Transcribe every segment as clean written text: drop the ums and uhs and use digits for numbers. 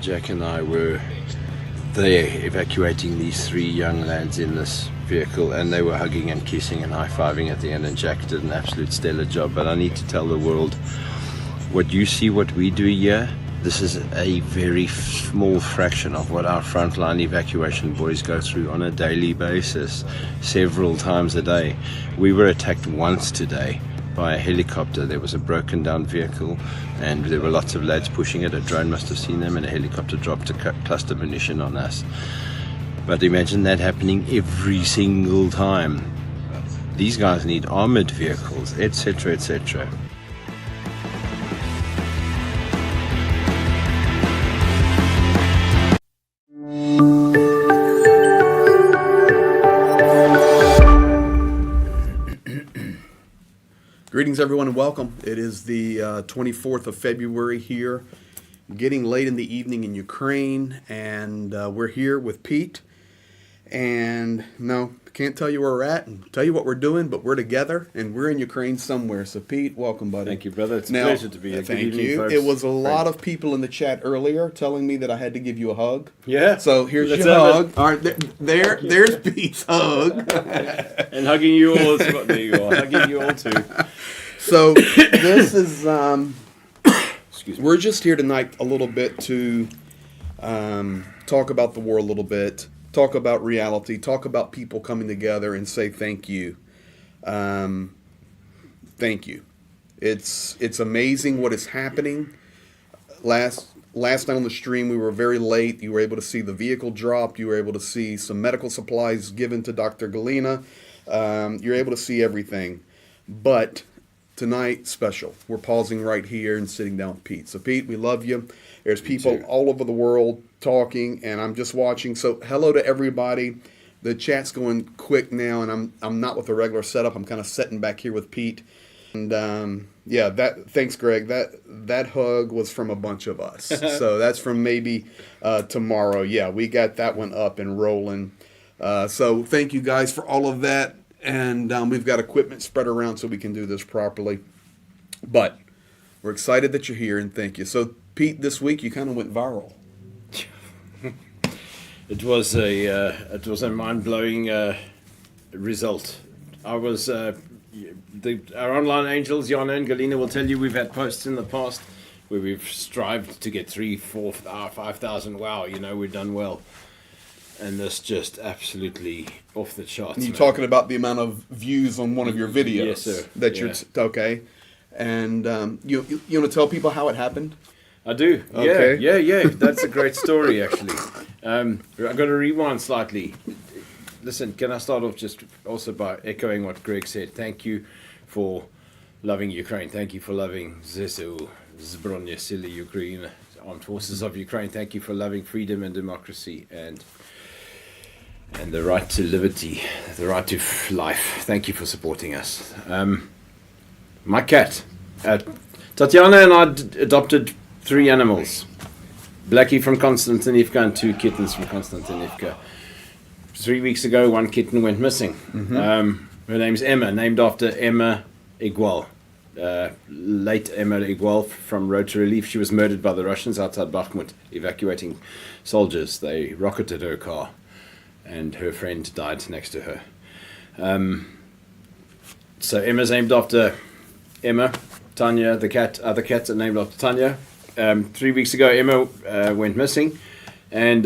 Jack and I were there evacuating these three young lads in this vehicle, and they were hugging and kissing and high-fiving at the end, and Jack did an absolute stellar job. But I need to tell the world, what you see, what we do here, this is a very small fraction of what our frontline evacuation boys go through on a daily basis, several times a day. We were attacked once today by a helicopter. There was a broken down vehicle and there were lots of lads pushing it. A drone must have seen them and a helicopter dropped a cluster munition on us. But imagine that happening every single time. These guys need armored vehicles, etc., etc. Greetings, everyone, and welcome. It is the 24th of February here, getting late in the evening in Ukraine, and we're here with Pete. And no, can't tell you where we're at and tell you what we're doing, but we're together and we're in Ukraine somewhere. So, Pete, welcome, buddy. Thank you, brother. It's a pleasure to be here. Thank you. Folks. It was a lot of people in the chat earlier telling me that I had to give you a hug. Yeah. So here's your hug. All right, there's Pete's hug. And hugging you all. There you are. Hugging you all too. So this is, we're just here tonight a little bit to talk about the war a little bit, talk about reality, talk about people coming together and say thank you. Thank you. It's amazing what is happening. Last night on the stream we were very late. You were able to see the vehicle drop. You were able to see some medical supplies given to Dr. Galina. You're able to see everything. But tonight, special. We're pausing right here and sitting down with Pete. So, Pete, we love you. There's people all over the world talking, and I'm just watching. So, hello to everybody. The chat's going quick now, and I'm not with a regular setup. I'm kind of sitting back here with Pete. And, thanks, Greg. That hug was from a bunch of us. So, that's from maybe tomorrow. Yeah, we got that one up and rolling. So, thank you guys for all of that. And we've got equipment spread around so we can do this properly. But we're excited that you're here, and thank you. So, Pete, this week you kind of went viral. It was a mind-blowing result. I was our online angels, Jana and Galina, will tell you we've had posts in the past where we've strived to get 3,000, 4,000, 5,000. Wow, we've done well. And this just absolutely off the charts. And you're talking about the amount of views on one of your videos. Yes, sir. Okay. And you want to tell people how it happened? I do. Okay. Yeah. That's a great story, actually. I've got to rewind slightly. Listen, can I start off just also by echoing what Greg said? Thank you for loving Ukraine. Thank you for loving ZSU, Zbrojne Sily Ukraine, Armed Forces of Ukraine. Thank you for loving freedom and democracy and the right to liberty, the right to life. Thank you for supporting us. My cat, Tatiana and I adopted 3 animals. Blackie from Konstantin and 2 kittens from Konstantin. 3 weeks ago, 1 kitten went missing. Mm-hmm. Her name's Emma, named after Emma Igual. Late Emma Igual from Road to Relief. She was murdered by the Russians outside Bakhmut, evacuating soldiers. They rocketed her car, and her friend died next to her. So Emma's named after Emma. Tanya, the cat, other cats are named after Tanya. 3 weeks ago, Emma went missing, and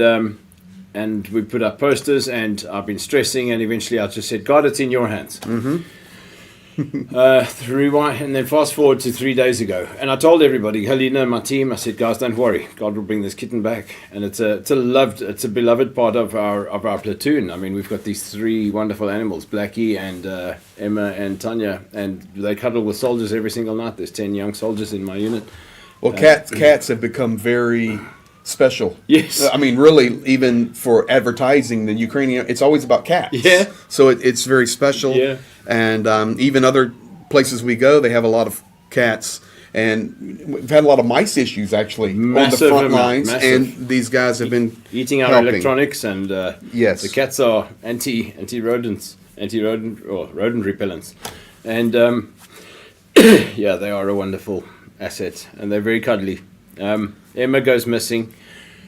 we put up posters, and I've been stressing, and eventually I just said, God, it's in your hands. Mm-hmm. And then fast forward to 3 days ago, and I told everybody, Helena, my team, I said, guys, don't worry, God will bring this kitten back. And it's a beloved part of our platoon. I mean, we've got these 3 wonderful animals, Blackie and Emma and Tanya, and they cuddle with soldiers every single night. There's 10 young soldiers in my unit. Well, cats have become very special. Yes. I mean, really, even for advertising the Ukrainian, it's always about cats. Yeah. So it's very special. Yeah. And even other places we go, they have a lot of cats. And we've had a lot of mice issues, actually, massive, on the front lines. Massive. And these guys have been eating our helping. electronics. And yes, the cats are anti-rodent repellents. And yeah, they are a wonderful asset, and they're very cuddly. Emma goes missing.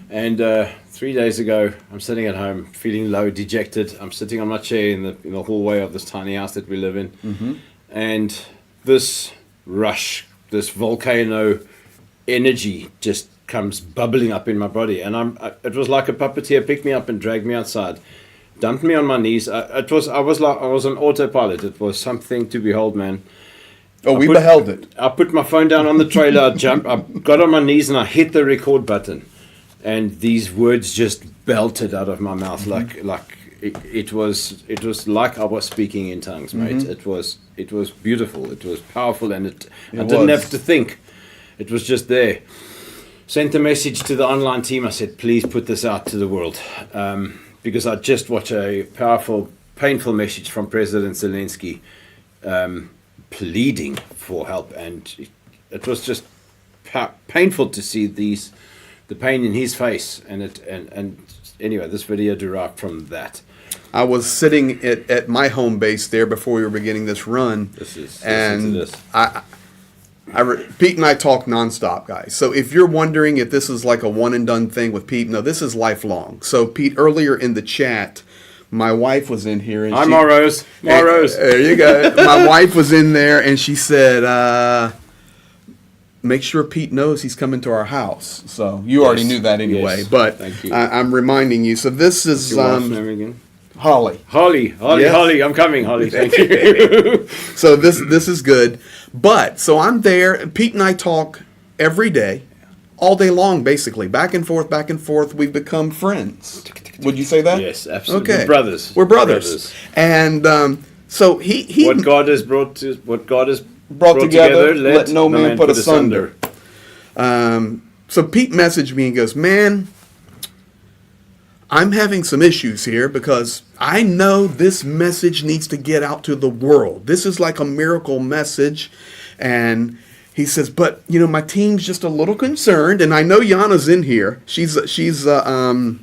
And 3 days ago, I'm sitting at home, feeling low, dejected. I'm sitting on my chair in the hallway of this tiny house that we live in, and this rush, this volcano energy, just comes bubbling up in my body, and it was like a puppeteer picked me up and dragged me outside, dumped me on my knees. I was on autopilot. It was something to behold, man. Oh, we beheld it. I put my phone down on the trailer, I got on my knees, and I hit the record button. And these words just belted out of my mouth like it was like I was speaking in tongues, mate. It was beautiful, it was powerful, and I didn't have to think. It was just there. Sent a message to the online team. I said, please put this out to the world, because I just watched a powerful, painful message from President Zelensky, pleading for help, and it was just painful to see the pain in his face, and anyway, this video derived from that. I was sitting at my home base there before we were beginning this run, and Pete and I talk nonstop, guys. So if you're wondering if this is like a one and done thing with Pete, no, this is lifelong. So Pete, earlier in the chat, my wife was in here, and hi, Morose. There you go. My wife was in there, and she said, make sure Pete knows he's coming to our house. So you already knew that anyway, but I'm reminding you. So this is Your wife's name again? Holly. Yes. Holly, I'm coming, Holly. Thank you. So this is good. But so I'm there, and Pete and I talk every day, all day long, basically, back and forth. We've become friends. Would you say that? Yes, absolutely. Okay. We're brothers. And so he what God has brought together, let no man put asunder. So Pete messaged me and goes, man, I'm having some issues here because I know this message needs to get out to the world. This is like a miracle message. And he says, but, my team's just a little concerned. And I know Yana's in here. She's a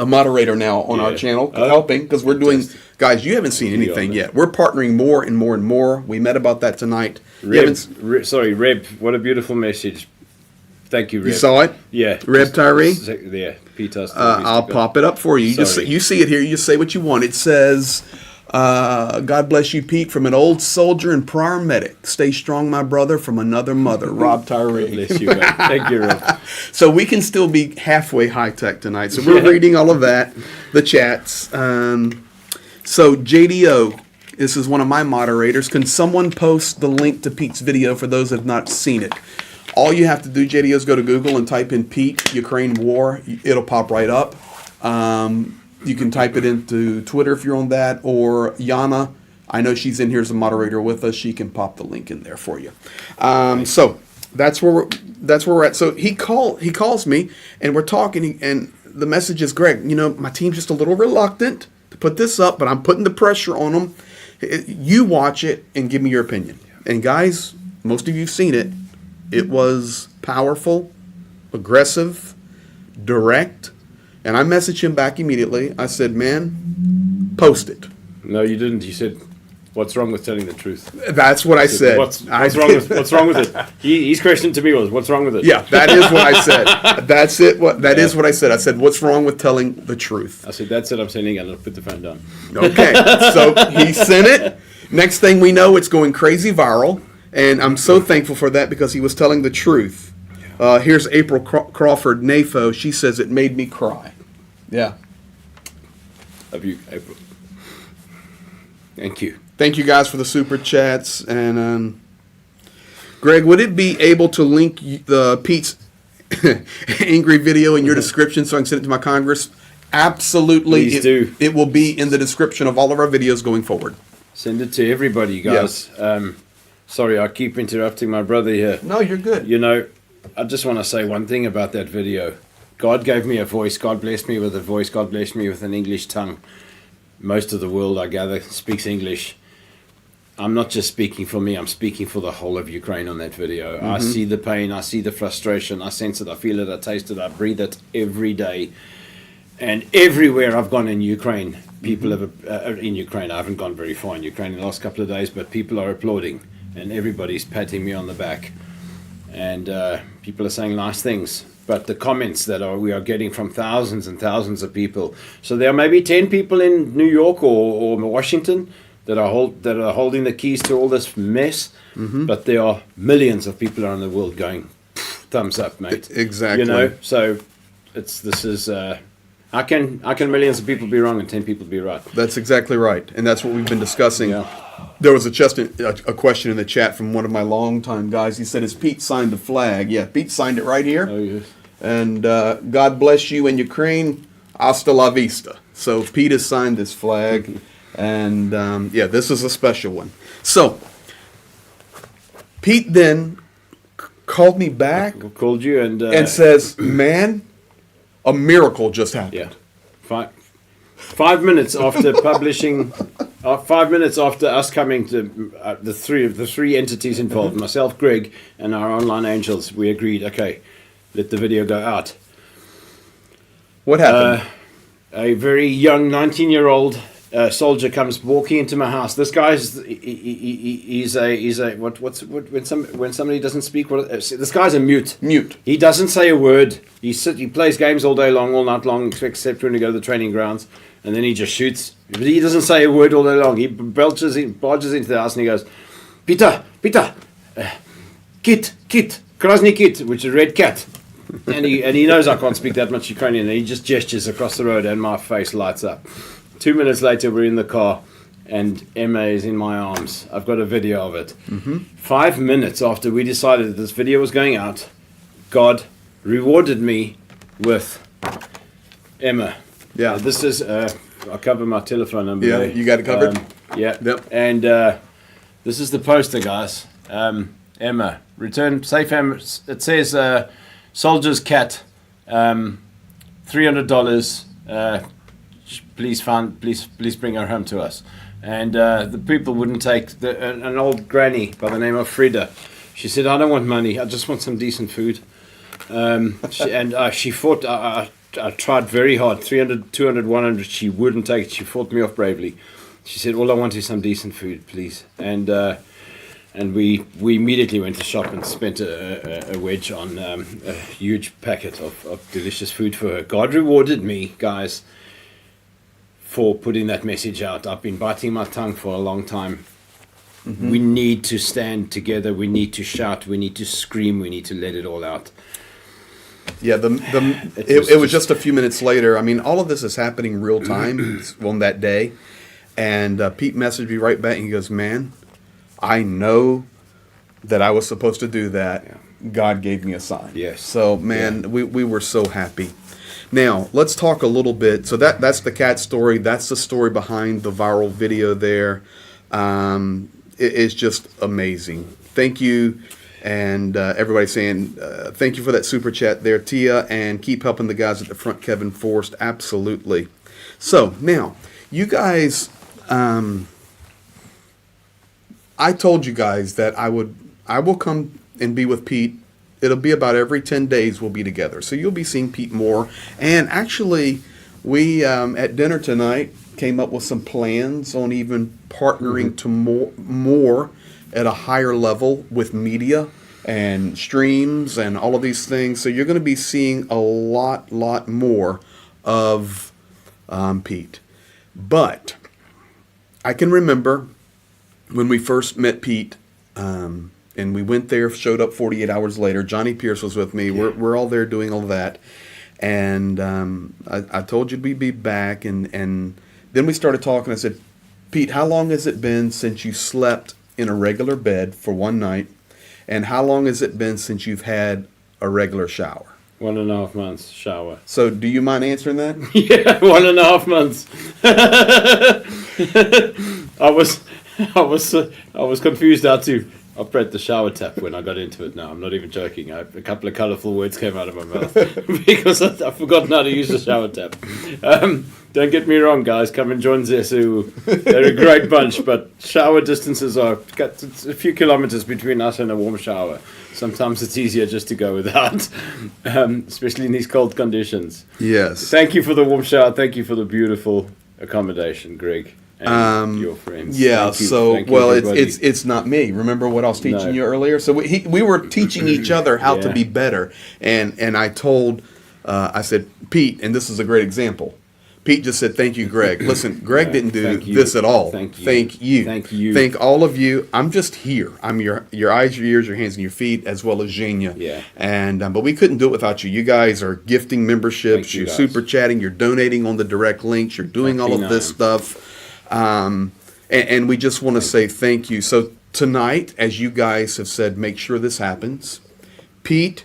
moderator now on our channel, helping, because we're doing, guys, you haven't seen anything yet. We're partnering more and more and more. We met about that tonight. Reb, what a beautiful message. Thank you, Reb. You saw it? Yeah. Reb Tyree? Yeah, Peter. I'll pop it up for you. You see it here. You just say what you want. It says, God bless you, Pete, from an old soldier and prior medic. Stay strong, my brother, from another mother, Rob Tyree. Bless you, man. Thank you, Rob. So we can still be halfway high-tech tonight. So we're reading all of that, the chats. So JDO, this is one of my moderators. Can someone post the link to Pete's video for those that have not seen it? All you have to do, JDO, is go to Google and type in Pete, Ukraine War. It'll pop right up. You can type it into Twitter if you're on that, or Yana. I know she's in here as a moderator with us. She can pop the link in there for you. So that's where we're at. So he calls me, and we're talking, and the message is, Greg, my team's just a little reluctant to put this up, but I'm putting the pressure on them. You watch it and give me your opinion. And guys, most of you've seen it. It was powerful, aggressive, direct, and I messaged him back immediately. I said, man, post it. No, you didn't. You said, what's wrong with telling the truth? That's what I said. What's wrong with it? His question to me was, what's wrong with it? Yeah, that is what I said. That's it. That is what I said. I said, what's wrong with telling the truth? I said, that's it. I'm sending it. I'll put the phone down. Okay. So he sent it. Next thing we know, it's going crazy viral. And I'm so thankful for that because he was telling the truth. Here's April Crawford Nafo. She says, it made me cry. Yeah. Love you, April. Thank you. Thank you guys for the super chats. And Greg, would it be able to link the Pete's angry video in your description so I can send it to my Congress? Absolutely. Please do. It will be in the description of all of our videos going forward. Send it to everybody, guys. Yeah. Sorry, I keep interrupting my brother here. No, you're good. I just want to say one thing about that video. God gave me a voice. God blessed me with a voice. God blessed me with an English tongue. Most of the world, I gather, speaks English. I'm not just speaking for me. I'm speaking for the whole of Ukraine on that video. I see the pain. I see the frustration. I sense it. I feel it. I taste it. I breathe it every day. And everywhere I've gone in Ukraine, people have in Ukraine. I haven't gone very far in Ukraine in the last couple of days, but people are applauding. And everybody's patting me on the back. And people are saying nice things. but the comments that we are getting from thousands and thousands of people. So there are maybe 10 people in New York or Washington that are holding the keys to all this mess, but there are millions of people around the world going, thumbs up, mate. Exactly. You know, so how can millions of people be wrong and 10 people be right? That's exactly right, and that's what we've been discussing. Yeah. There was a question in the chat from one of my longtime guys. He said, "Has Pete signed the flag?" Yeah, Pete signed it right here. Oh, yes. And God bless you in Ukraine. Hasta la vista. So Pete has signed this flag, and yeah, this is a special one. So Pete then called me back, Called you and says, "Man, a miracle just happened." Yeah. 5 minutes after publishing, 5 minutes after us coming to the three entities involved, myself, Greg, and our online angels, we agreed, okay, let the video go out. What happened? A very young 19-year-old soldier comes walking into my house. This guy's he's a when somebody doesn't speak, this guy's a mute. Mute. He doesn't say a word. He plays games all day long, all night long, except when we go to the training grounds, and then he just shoots. But he doesn't say a word all day long. He barges into the house and he goes, Peter, kit, krasny kit, which is a red cat. and he knows I can't speak that much Ukrainian, and he just gestures across the road, and my face lights up. 2 minutes later, we're in the car, and Emma is in my arms. I've got a video of it. 5 minutes after we decided that this video was going out, God rewarded me with Emma. Yeah. This is, I'll cover my telephone number. Yeah, there. you got it covered? Yeah. Yep. And this is the poster, guys. Emma, return safe. Emma. It says soldier's cat, $300. Please bring her home to us. And the people wouldn't take an old granny by the name of Frida. She said, I don't want money. I just want some decent food. She fought. I tried very hard. 300, 200, 100. She wouldn't take it. She fought me off bravely. She said, all I want is some decent food, please. And we immediately went to the shop and spent a wedge on a huge packet of delicious food for her. God rewarded me, guys, for putting that message out. I've been biting my tongue for a long time. We need to stand together. We need to shout. We need to scream. We need to let it all out. Yeah, it was just a few minutes later. I mean, all of this is happening real time on that day. And Pete messaged me right back, and he goes, man, I know that I was supposed to do that. Yeah. God gave me a sign. Yes. So, man, we were so happy. Now, let's talk a little bit. So that's the cat story. That's the story behind the viral video there. It is just amazing. Thank you. And everybody saying thank you for that super chat there, Tia, and keep helping the guys at the front, Kevin Forrest. Absolutely. So now, you guys, I told you guys that I will come and be with Pete. It'll be about every 10 days we'll be together. So you'll be seeing Pete more. And actually, we at dinner tonight came up with some plans on even partnering to more at a higher level with media and streams and all of these things. So you're going to be seeing a lot more of Pete. But I can remember when we first met Pete, and we went there, showed up 48 hours later. Johnny Pierce was with me. Yeah. We're all there doing all that. And I told you we'd be back. And then we started talking. I said, Pete, how long has it been since you slept in a regular bed for one night, and how long has it been since you've had a regular shower? 1.5 months shower. So do you mind answering that? Yeah, 1.5 months. I was confused how to operate the shower tap when I got into it. No, I'm not even joking. A couple of colourful words came out of my mouth because I've forgotten how to use the shower tap. Don't get me wrong, guys. Come and join Zesu. They're a great bunch, but shower distances are a few kilometers between us and a warm shower. Sometimes it's easier just to go without, especially in these cold conditions. Yes. Thank you for the warm shower. Thank you for the beautiful accommodation, Greg. and your friends. Yeah. Thank you. So, Thank you, well, everybody. it's not me. Remember what I was teaching No. you earlier? So we were teaching each other how to Yeah. be better, and I told, I said, Pete, and this is a great example. Pete just said, "Thank you, Greg." Listen, Greg Yeah, didn't do thank you. this at all. Thank you. Thank you. Thank you. Thank all of you. I'm just here. I'm your eyes, your ears, your hands, and your feet, as well as Zhenya. Yeah. And but we couldn't do it without you. You guys are gifting memberships. Thank you, You're guys. super chatting. You're donating on the direct links. You're doing all of this stuff. And we just want to say thank you. So tonight, as you guys have said, make sure this happens. Pete,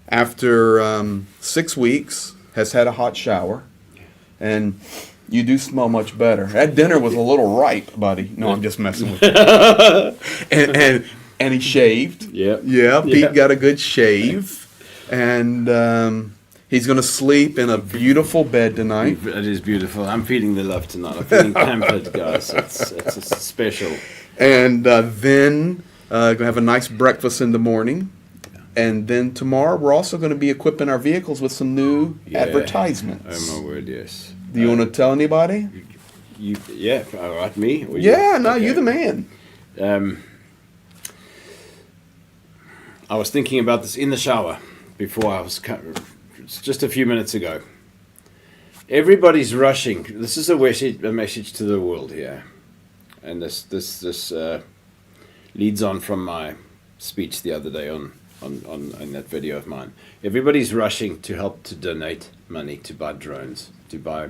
after 6 weeks, has had a hot shower, and you do smell much better. That dinner was a little ripe, buddy. No, I'm just messing with you. and he shaved. Yep. Yeah, Pete Yep. got a good shave, and he's going to sleep in a beautiful bed tonight. It is beautiful. I'm feeling the love tonight. I'm feeling pampered, guys. It's special. And then going to have a nice breakfast in the morning. And then tomorrow we're also going to be equipping our vehicles with some new advertisements. Oh my word, yes. Do you want to tell anybody? Yeah, all right, me? Or you? Yeah, no, Okay. you're the man. I was thinking about this in the shower before just a few minutes ago. Everybody's rushing. This is a message to the world here. And this leads on from my speech the other day on that video of mine. Everybody's rushing to help to donate money to buy drones, to buy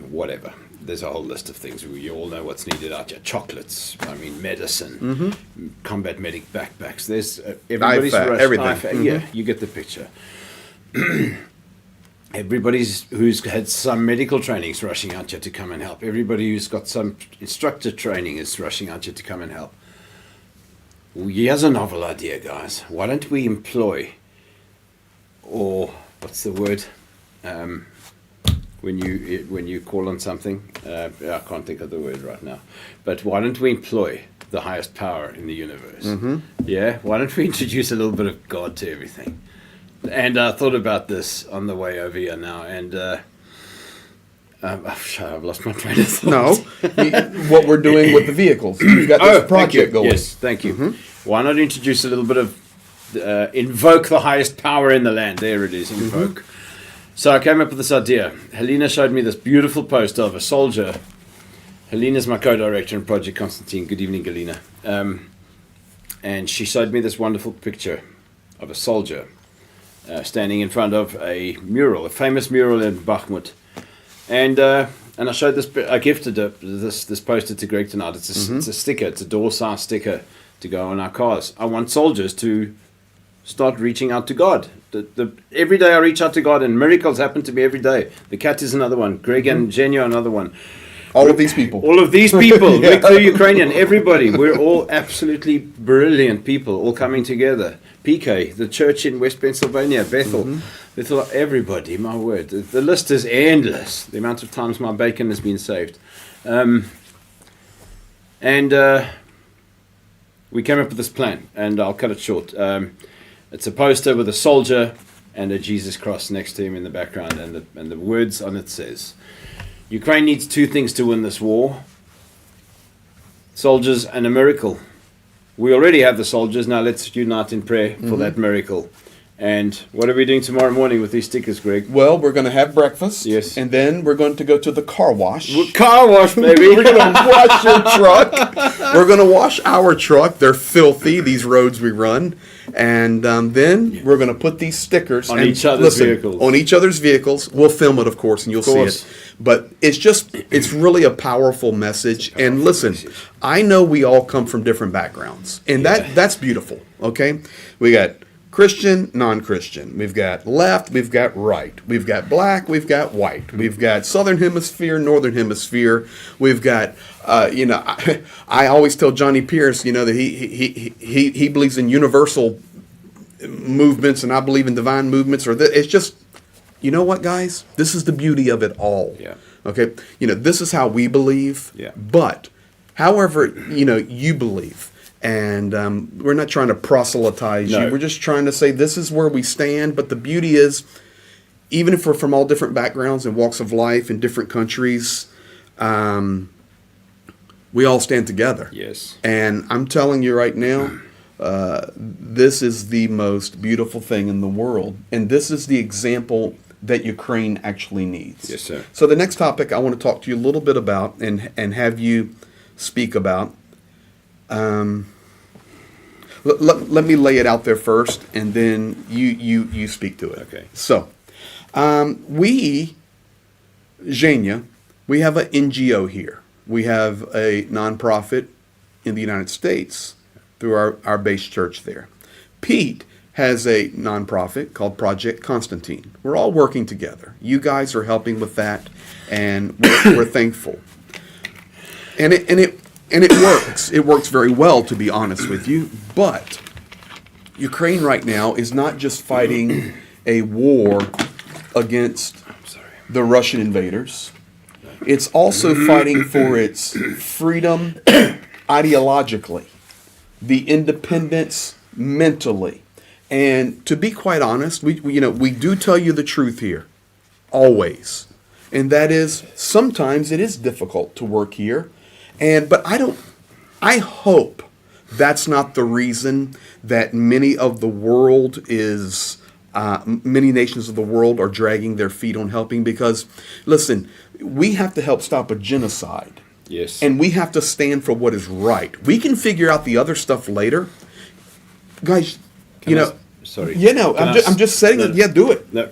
whatever. There's a whole list of things. You all know what's needed out here. Chocolates, medicine, combat medic backpacks. There's everybody's IFAC, rushed. everything. IFAC, yeah, you get the picture. Everybody's who's had some medical training is rushing out here to come and help. Everybody who's got some instructor training is rushing out here to come and help. Well, here's a novel idea, guys. Why don't we employ, or what's the word, when you call on something? I can't think of the word right now. But why don't we employ the highest power in the universe? Yeah. Why don't we introduce a little bit of God to everything? And I thought about this on the way over here now, and I've lost my train of thought. No, what we're doing with the vehicles. We've got this project going. Yes, thank you. Why not introduce a little bit of invoke the highest power in the land? There it is, invoke. So I came up with this idea. Helena showed me this beautiful post of a soldier. Helena's my co-director in Project Konstantin. Good evening, Helena. And she showed me this wonderful picture of a soldier standing in front of a mural, a famous mural in Bakhmut. And I showed this. I gifted this poster to Greg tonight. It's a sticker. It's a door-size sticker to go on our cars. I want soldiers to start reaching out to God. Every day I reach out to God, and miracles happen to me every day. The cat is another one. Greg and Zhenya another one. All of these people. All of these people. Victor, Ukrainian, everybody. We're all absolutely brilliant people, all coming together. PK, the church in West Pennsylvania, Bethel, everybody, my word. The list is endless, the amount of times my bacon has been saved. We came up with this plan, and I'll cut it short. It's a poster with a soldier and a Jesus cross next to him in the background, and the words on it says, Ukraine needs two things to win this war: soldiers and a miracle. We already have the soldiers, now let's unite in prayer for that miracle. And what are we doing tomorrow morning with these stickers, Greg? Well, we're going to have breakfast. Yes. And then we're going to go to the car wash. Car wash, baby! We're going to wash your truck. We're going to wash our truck. They're filthy, these roads we run. And then we're going to put these stickers on each other's vehicles. On each other's vehicles. We'll film it, of course, and you'll see it. But it's really a powerful message. And listen, I know we all come from different backgrounds. And that's beautiful, okay? We got Christian, non-Christian. We've got left, we've got right. We've got black, we've got white. We've got southern hemisphere, northern hemisphere. We've got, I always tell Johnny Pierce, that he believes in universal movements, and I believe in divine movements. It's just, you know what, guys? This is the beauty of it all. Yeah. Okay? This is how we believe. Yeah. But, however, you believe. And we're not trying to proselytize you. We're just trying to say this is where we stand. But the beauty is, even if we're from all different backgrounds and walks of life in different countries, we all stand together. Yes. And I'm telling you right now, this is the most beautiful thing in the world. And this is the example that Ukraine actually needs. Yes, sir. So the next topic I want to talk to you a little bit about and have you speak about. Let me lay it out there first, and then you speak to it. Okay. So, we, Zhenya, we have an NGO here. We have a nonprofit in the United States through our base church there. Pete has a nonprofit called Project Konstantin. We're all working together. You guys are helping with that, and we're thankful. And it works. It works very well, to be honest with you. But Ukraine right now is not just fighting a war against the Russian invaders. It's also fighting for its freedom ideologically, the independence mentally. And to be quite honest, we do tell you the truth here, always. And that is, sometimes it is difficult to work here. But I hope that's not the reason that many of the world is, many nations of the world are dragging their feet on helping, because, listen, we have to help stop a genocide. Yes. And we have to stand for what is right. We can figure out the other stuff later. Guys, Sorry. I'm just saying that, do it. No,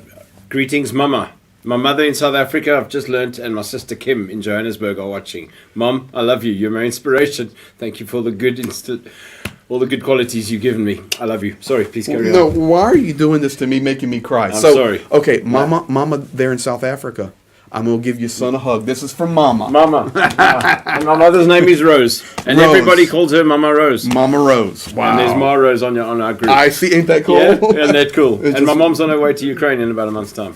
greetings, Mama. My mother in South Africa, I've just learnt, and my sister Kim in Johannesburg are watching. Mom, I love you. You're my inspiration. Thank you for the good all the good qualities you've given me. I love you. Sorry, please carry on. No, why are you doing this to me, making me cry? I'm sorry. Okay, Mama there in South Africa. I'm going to give your son a hug. This is from Mama. Mama. And my mother's name is Rose. And Rose. Everybody calls her Mama Rose. Mama Rose. Wow. And there's Ma Rose on our group. I see. Ain't that cool? Yeah, and that's cool. It's And my just- mom's on her way to Ukraine in about a month's time.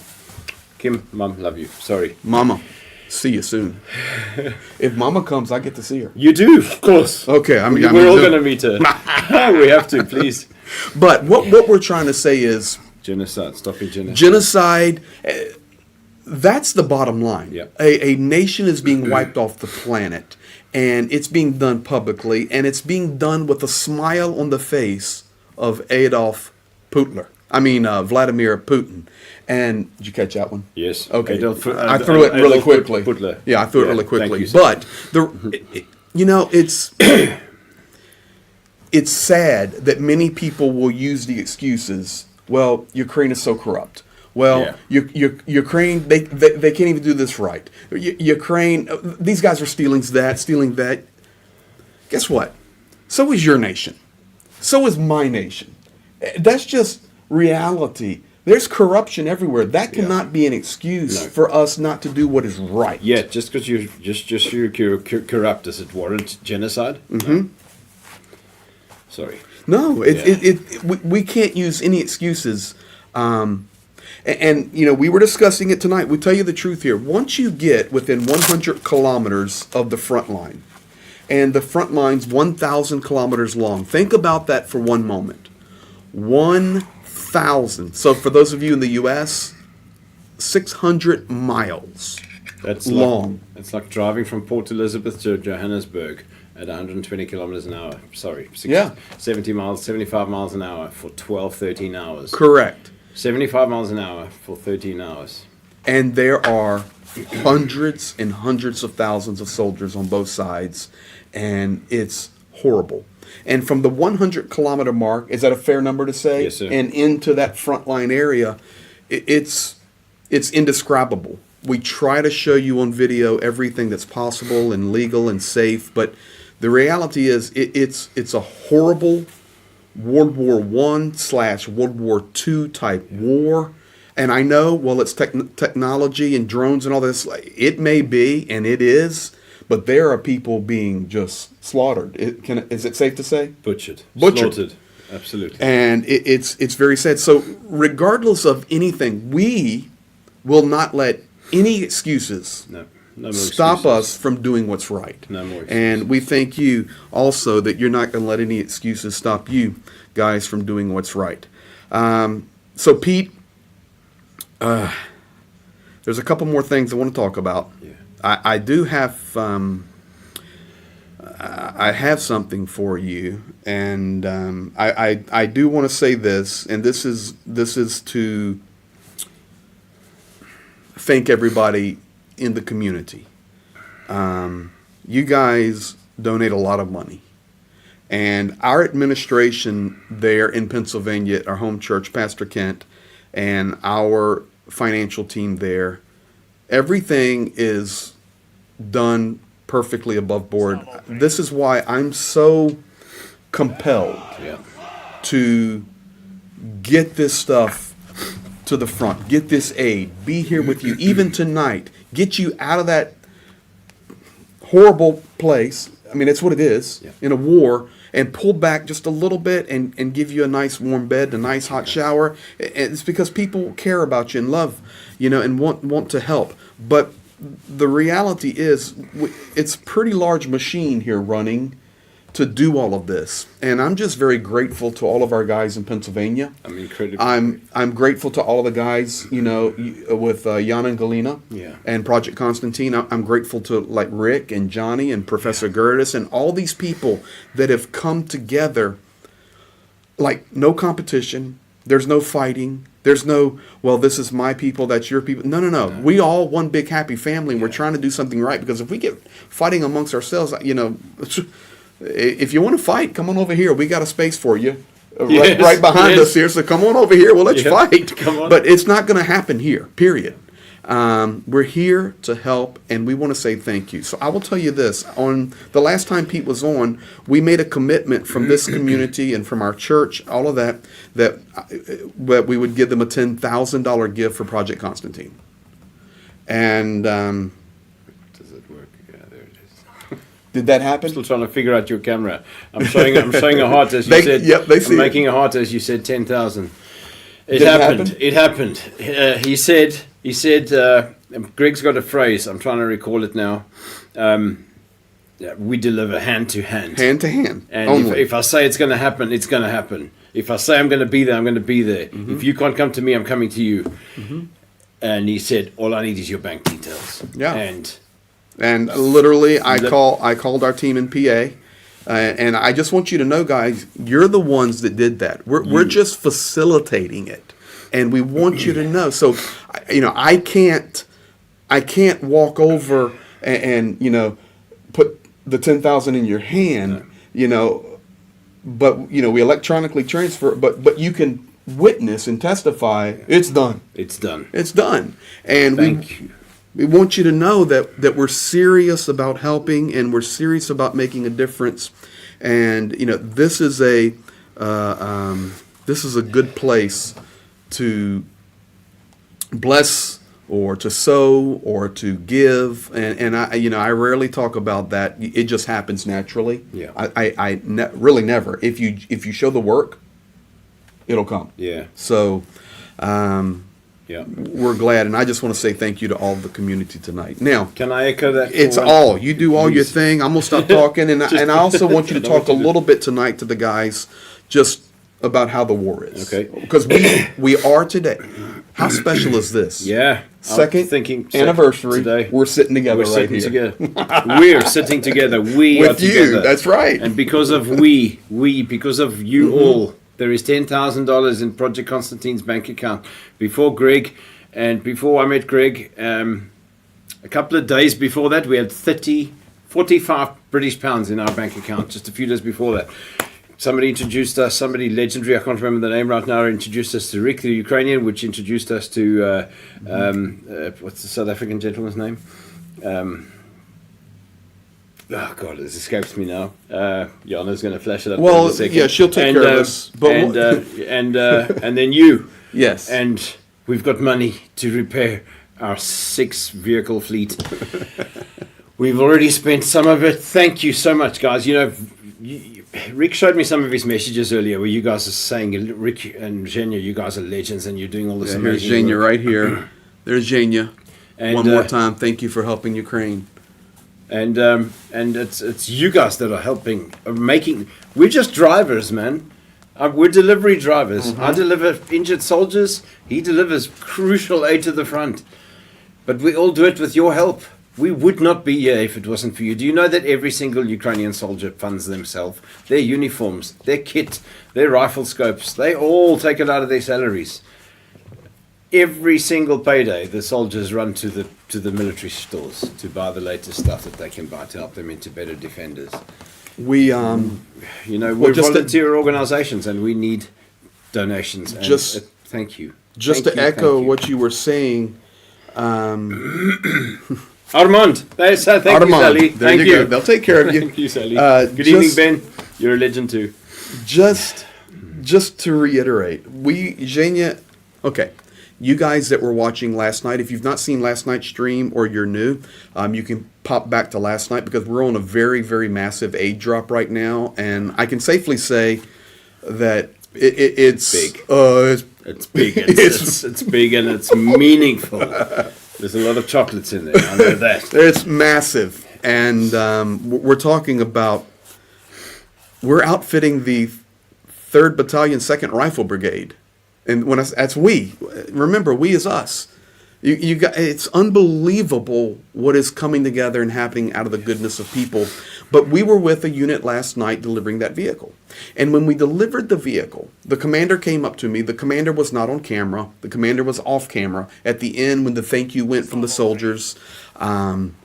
Kim, Mom, love you. Sorry. Mama, see you soon. If Mama comes, I get to see her. You do, of course. Okay, We're all going to meet her. We have to, please. But what we're trying to say is Genocide. Stopping genocide. genocide. That's the bottom line. Yeah. A nation is being wiped off the planet, and it's being done publicly, and it's being done with a smile on the face of Vladimir Putin. And did you catch that one? Yes. Okay. Adolf, I threw it really quickly. Hitler. Yeah, I threw it really Thank quickly. you, sir. But it's sad that many people will use the excuses. Well, Ukraine is so corrupt. Well, Ukraine, they can't even do this right. Ukraine, these guys are stealing that. Guess what? So is your nation. So is my nation. That's just reality. There's corruption everywhere. That cannot be an excuse for us not to do what is right. Yeah, just because you're corrupt, does it warrant genocide? Mm-hmm. No. Sorry. No, we can't use any excuses. And we were discussing it tonight. We tell you the truth here. Once you get within 100 kilometers of the front line, and the front line's 1,000 kilometers long, think about that for one moment. 1,000. So for those of you in the U.S., 600 miles. That's long. It's like driving from Port Elizabeth to Johannesburg at 120 kilometers an hour. Sorry. 75 miles an hour for 12, 13 hours. Correct. 75 miles an hour for 13 hours. And there are hundreds and hundreds of thousands of soldiers on both sides, and it's horrible. And from the 100-kilometer mark, is that a fair number to say? Yes, sir. And into that frontline area, it's indescribable. We try to show you on video everything that's possible and legal and safe, but the reality is it's a horrible World War I/World War II type war. And I know, well, it's technology and drones and all this. It may be, and it is, but there are people being just slaughtered. Is it safe to say? Butchered. Butchered. Slaughtered. Absolutely. And it's very sad. So regardless of anything, we will not let any excuses No more stop excuses. us from doing what's right. No more excuses. And we thank you also that you're not going to let any excuses stop you guys from doing what's right. So Pete, there's a couple more things I want to talk about. Yeah. I do have I have something for you, and I do want to say this, and this is to thank everybody in the community. You guys donate a lot of money. And our administration there in Pennsylvania at our home church, Pastor Kent, and our financial team there, everything is done perfectly above board. This is why I'm so compelled to get this stuff to the front, get this aid, be here with you, even tonight, get you out of that horrible place. I mean, it's what it is in a war, and pull back just a little bit and give you a nice warm bed, a nice hot shower. It's because people care about you and love, and want to help. But the reality is, it's a pretty large machine here running to do all of this. And I'm just very grateful to all of our guys in Pennsylvania. I'm incredibly I'm grateful to all of the guys, with Yana and Galena and Project Konstantin. I'm grateful to like Rick and Johnny and Professor Gertis and all these people that have come together, like no competition. There's no fighting. There's no, well, this is my people, that's your people. No. We all one big happy family, and we're trying to do something right, because if we get fighting amongst ourselves, if you want to fight, come on over here. We got a space for you right behind us here. So come on over here. Well, let's fight. Come on. But it's not going to happen here, period. We're here to help, and we want to say thank you. So I will tell you this. On the last time Pete was on, we made a commitment from this community and from our church, all of that we would give them a $10,000 gift for Project Konstantin. And does it work? Yeah, there it is. Did that happen? Still trying to figure out your camera. I'm showing a heart as you said. Yep, they see I'm making a heart as you said 10,000. Did it happen? It happened. He said, Greg's got a phrase. I'm trying to recall it now. We deliver hand to hand. Hand to hand. And if I say it's going to happen, it's going to happen. If I say I'm going to be there, I'm going to be there. Mm-hmm. If you can't come to me, I'm coming to you. Mm-hmm. And he said, all I need is your bank details. Yeah. And literally, I called our team in PA. And I just want you to know, guys, you're the ones that did that. We're just facilitating it, and we want you to know. So, I can't walk over and put the 10,000 in your hand, but we electronically transfer. But you can witness and testify. It's done. It's done. It's done. And Thank you. We want you to know that we're serious about helping, and we're serious about making a difference. And this is a good place to bless or to sow or to give. And I rarely talk about that. It just happens naturally. Yeah. Really never. If you show the work, it'll come. Yeah. So. Yeah. We're glad, and I just want to say thank you to all the community tonight. Now, can I echo that? It's all you do, all your thing. I'm gonna stop talking, and I also want you to talk a little bit tonight to the guys, just about how the war is. Okay. Because we are today. How special is this? Yeah. Second anniversary. Today. We're sitting together We're right sitting here. Together. We're sitting together. We with are together. You. That's right. And because of because of you all. There is $10,000 in Project Konstantin's bank account. Before I met Greg, a couple of days before that, we had 45 British pounds in our bank account, just a few days before that. Somebody introduced us, somebody legendary, I can't remember the name right now, introduced us to Rick, the Ukrainian, which introduced us to, what's the South African gentleman's name? Oh God, it escapes me now. Jana's going to flash it up. Well, in a second. yeah, she'll take care of us. And then you. Yes. And we've got money to repair our 6-vehicle fleet. We've already spent some of it. Thank you so much, guys. Rick showed me some of his messages earlier where you guys are saying, Rick and Zhenya, you guys are legends and you're doing all this amazing Here's Zhenya work. right here. There's Zhenya. And, one more time, thank you for helping Ukraine. And it's you guys that are helping, making. We're just drivers, man. We're delivery drivers. Mm-hmm. I deliver injured soldiers. He delivers crucial aid to the front. But we all do it with your help. We would not be here if it wasn't for you. Do you know that every single Ukrainian soldier funds themselves? Their uniforms, their kit, their rifle scopes, they all take it out of their salaries. Every single payday, the soldiers run to the military stores to buy the latest stuff that they can buy to help them into better defenders. We We're volunteer organizations and we need donations. And thank you. Just to echo what you were saying, Armand, thank you, Sally. There you go. They'll take care of you. Thank you, Sally. Good evening, Ben. You're a legend too. Just to reiterate, okay, you guys that were watching last night, if you've not seen last night's stream or you're new, you can pop back to last night because we're on a very, very massive aid drop right now, and I can safely say that it's big. It's big. It's big and it's meaningful. There's a lot of chocolates in there. I know that. It's massive, and we're talking about we're outfitting the 3rd Battalion, 2nd Rifle Brigade, and that's we. Remember, we is us. You got, it's unbelievable what is coming together and happening out of the goodness of people. But we were with a unit last night delivering that vehicle. And when we delivered the vehicle, the commander came up to me. The commander was not on camera. The commander was off camera. At the end, when the thank you went from the soldiers, and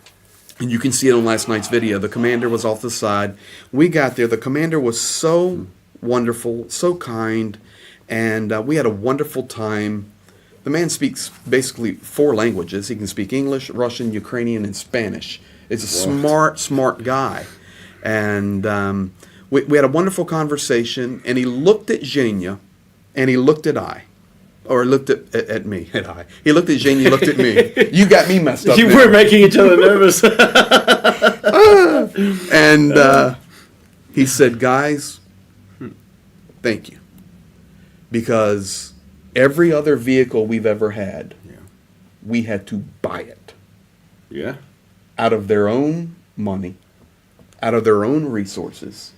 you can see it on last night's video, the commander was off the side. We got there. The commander was so wonderful, so kind, and we had a wonderful time. The man speaks basically 4 languages. He can speak English, Russian, Ukrainian, and Spanish. It's a smart guy. And we had a wonderful conversation, and he looked at Zhenya, and he looked at looked at me. He looked at Zhenya, looked at me. You got me messed up. You were making each other nervous. And he said, guys, thank you. Because every other vehicle we've ever had, we had to buy it. Yeah. Out of their own money, out of their own resources,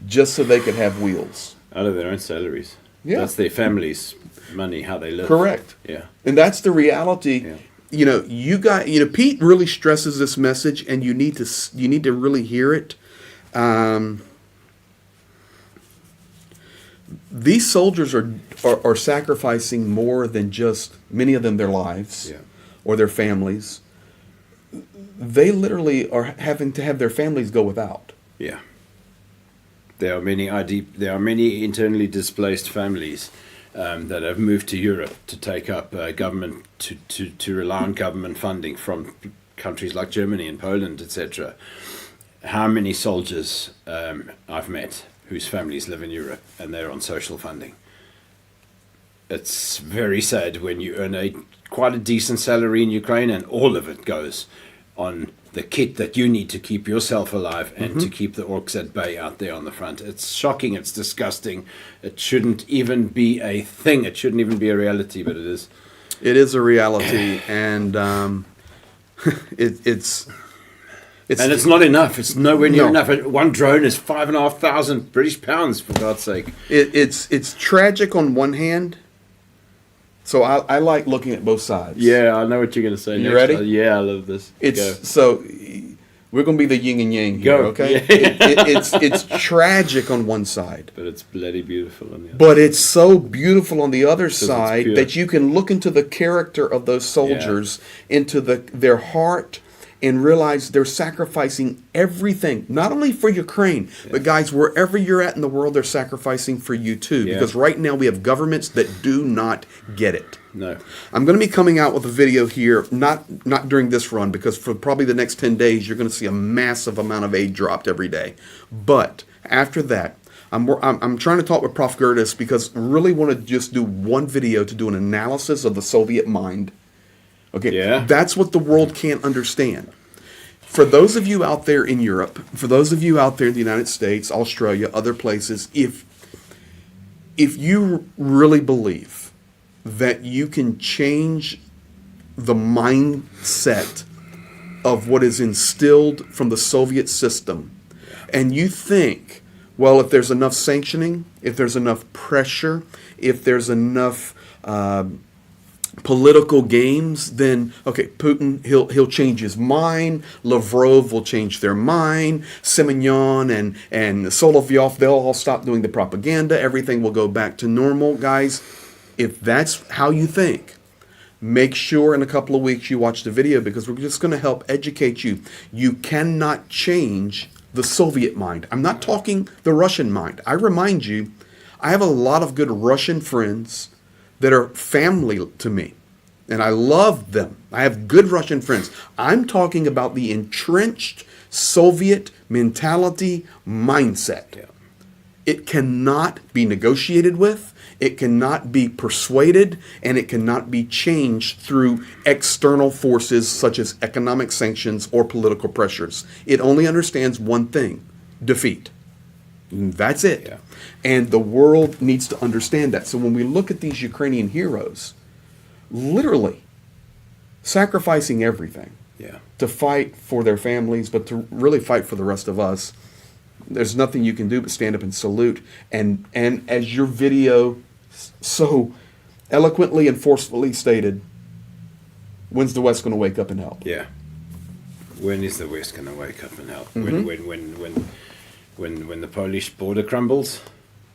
just so they could have wheels. Out of their own salaries. Yeah. That's their family's money, how they live. Correct. Yeah. And that's the reality. Yeah. Pete really stresses this message, and you need to really hear it. These soldiers are sacrificing more than just, many of them, their lives or their families. They literally are having to have their families go without. Yeah. There are many internally displaced families that have moved to Europe to take up government, to rely on government funding from countries like Germany and Poland, etc. How many soldiers I've met whose families live in Europe and they're on social funding. It's very sad when you earn quite a decent salary in Ukraine and all of it goes on the kit that you need to keep yourself alive and to keep the orcs at bay out there on the front. It's shocking, it's disgusting. It shouldn't even be a thing. It shouldn't even be a reality, but it is. It is a reality, and it's and it's not enough. It's nowhere near enough. One drone is £5,500 British pounds, for God's sake. It's tragic on one hand. So I like looking at both sides. Yeah, I know what you're going to say. You ready? Yeah, I love this. So we're going to be the yin and yang here, okay? Yeah. It's tragic on one side. But it's bloody beautiful on the other. But it's so beautiful on the other side that you can look into the character of those soldiers, into their heart, and realize they're sacrificing everything, not only for Ukraine, but guys, wherever you're at in the world, they're sacrificing for you too. Yeah. Because right now we have governments that do not get it. No. I'm going to be coming out with a video here, not during this run, because for probably the next 10 days, you're going to see a massive amount of aid dropped every day. But after that, I'm trying to talk with Prof. Gertis because I really want to just do one video to do an analysis of the Soviet mind. Okay, that's what the world can't understand. For those of you out there in Europe, for those of you out there in the United States, Australia, other places, if you really believe that you can change the mindset of what is instilled from the Soviet system, and you think, well, if there's enough sanctioning, if there's enough pressure, if there's enough political games, then okay, Putin he'll change his mind. Lavrov will change their mind. Semyon and Solovyov, they'll all stop doing the propaganda. Everything will go back to normal, guys. If that's how you think, make sure in a couple of weeks you watch the video, because we're just going to help educate you. You cannot change the Soviet mind. I'm not talking the Russian mind. I remind you, I have a lot of good Russian friends that are family to me, and I love them. I have good Russian friends. I'm talking about the entrenched Soviet mentality mindset. Yeah. It cannot be negotiated with, it cannot be persuaded, and it cannot be changed through external forces such as economic sanctions or political pressures. It only understands one thing: defeat. And that's it. Yeah. And the world needs to understand that. So when we look at these Ukrainian heroes, literally sacrificing everything Yeah. to fight for their families, but to really fight for the rest of us, there's nothing you can do but stand up and salute. And as your video so eloquently and forcefully stated, when's the West going to wake up and help? Yeah. When is the West going to wake up and help? When the Polish border crumbles,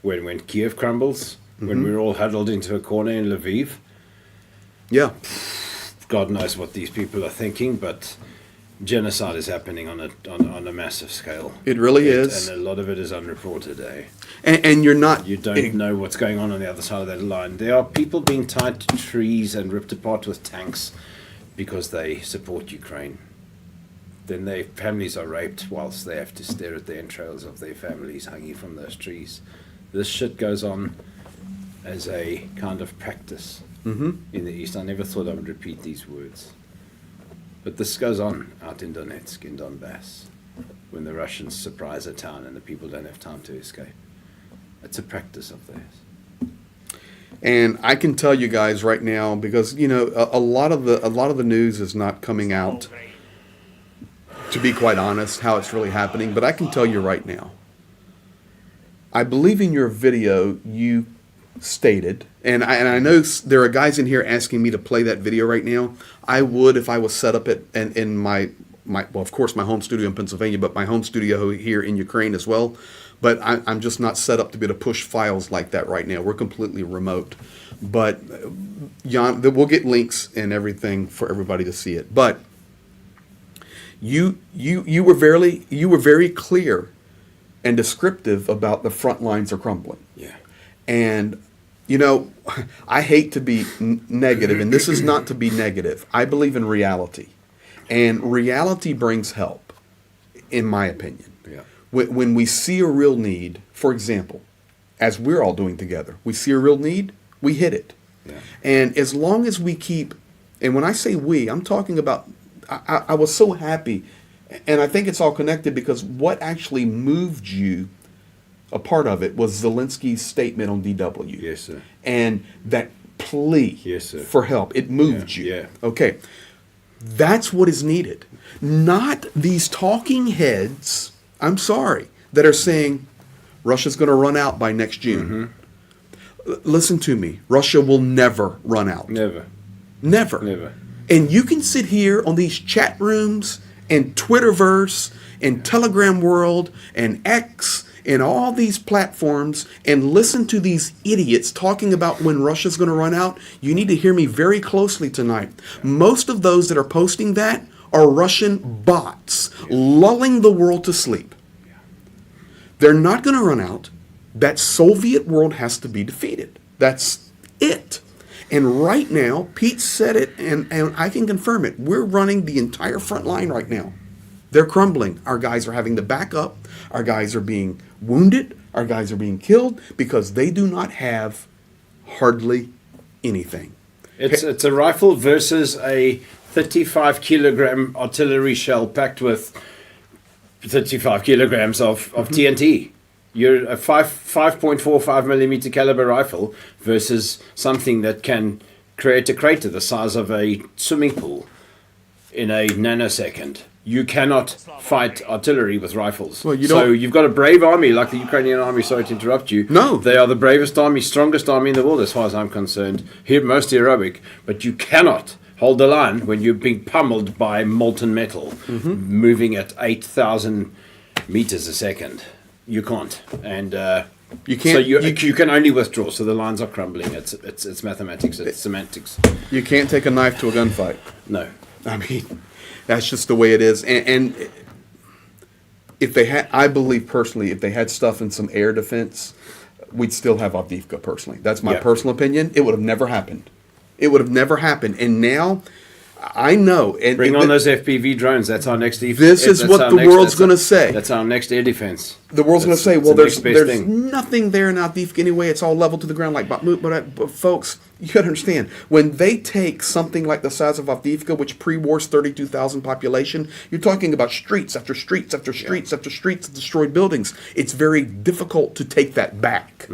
when Kiev crumbles, when we're all huddled into a corner in Lviv. Yeah. God knows what these people are thinking, but genocide is happening on a massive scale. It really is. And a lot of it is unreported, eh? And you're not... You don't know what's going on the other side of that line. There are people being tied to trees and ripped apart with tanks because they support Ukraine. Then their families are raped whilst they have to stare at the entrails of their families hanging from those trees. This shit goes on as a kind of practice in the East. I never thought I would repeat these words. But this goes on out in Donetsk, in Donbass, when the Russians surprise a town and the people don't have time to escape. It's a practice of theirs. And I can tell you guys right now, because you know a lot of the news is not coming out, to be quite honest, how it's really happening. But I can tell you right now, I believe in your video you stated, and I know there are guys in here asking me to play that video right now. I would if I was set up in my well, of course, my home studio in Pennsylvania, but my home studio here in Ukraine as well. But I'm just not set up to be able to push files like that right now. We're completely remote. But Jan, we'll get links and everything for everybody to see it. But you were very clear and descriptive about the front lines are crumbling. Yeah. And you know, I hate to be negative, and this is not to be negative. I believe in reality, and reality brings help, in my opinion. Yeah. When we see a real need, for example, as we're all doing together, we see a real need, we hit it. Yeah. And as long as we keep, and when I say we, I'm talking about, I was so happy, and I think it's all connected because what actually moved you, a part of it, was Zelensky's statement on DW. Yes, sir. And that plea Yes, sir. for help, it moved you. Yeah. Okay. That's what is needed. Not these talking heads, I'm sorry, that are saying Russia's going to run out by next June. Listen to me. Russia will never run out. Never. Never. Never. And you can sit here on these chat rooms and Twitterverse and Telegram World and X and all these platforms and listen to these idiots talking about when Russia's going to run out. You need to hear me very closely tonight. Most of those that are posting that are Russian bots lulling the world to sleep. They're not going to run out. That Soviet world has to be defeated. That's it. And right now, Pete said it, and I can confirm it. We're running the entire front line right now. They're crumbling. Our guys are having to back up. Our guys are being wounded. Our guys are being killed because they do not have hardly anything. It's a rifle versus a 35 kilogram artillery shell packed with 35 kilograms of TNT. You're a 5.45 millimeter caliber rifle versus something that can create a crater the size of a swimming pool in a nanosecond. you cannot fight artillery with rifles. Well, you so don't- you've got a brave army like the Ukrainian army. Sorry to interrupt you. No. They are the bravest army, strongest army in the world as far as I'm concerned. Most heroic. But you cannot hold the line when you're being pummeled by molten metal, moving at 8,000 meters a second. You can't. And You can't. so you can only withdraw. So the lines are crumbling. It's mathematics. It's semantics. You can't take a knife to a gunfight. No. I mean, that's just the way it is. And if they had, I believe personally, if they had stuff in some air defense, we'd still have Avdiivka personally. That's my Yeah. personal opinion. It would have never happened. It would have never happened. And now, I know. And Bring on those FPV drones. That's our next defense. This is what the world's going to say. That's our next air defense. The world's going to say, It's well, the there's next best there's thing. nothing there in Avdiivka anyway. It's all level to the ground like Bakhmut. But folks, you got to understand, when they take something like the size of Avdiivka, which pre-war's 32,000 population, you're talking about streets after streets after streets after streets of destroyed buildings. It's very difficult to take that back.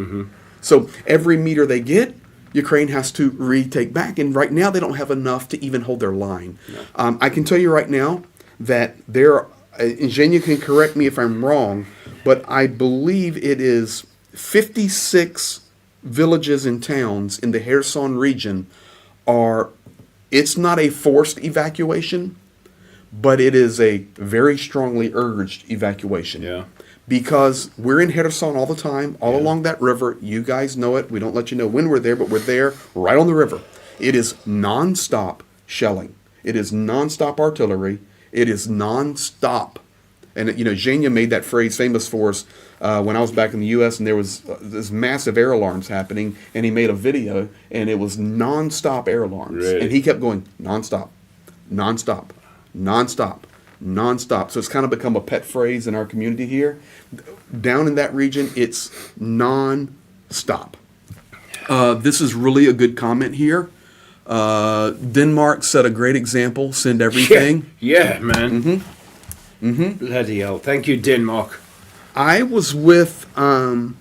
So every meter they get, Ukraine has to retake back. And right now, they don't have enough to even hold their line. I can tell you right now that there, and Zhenya can correct me if I'm wrong, but I believe it is 56 villages and towns in the Kherson region are, it's not a forced evacuation, but it is a very strongly urged evacuation. Yeah. Because we're in Kherson all the time, all along that river. You guys know it. We don't let you know when we're there, but we're there right on the river. It is nonstop shelling. It is nonstop artillery. It is nonstop. And, you know, Zhenya made that phrase famous for us when I was back in the U.S. and there was this massive air alarms happening, and he made a video, and it was nonstop air alarms. Really? And he kept going, nonstop, nonstop, nonstop, nonstop. So it's kind of become a pet phrase in our community here. Down in that region, it's non-stop. This is really a good comment here. Denmark set a great example. Send everything. Yeah, man. Bloody hell. Thank you, Denmark. I was with a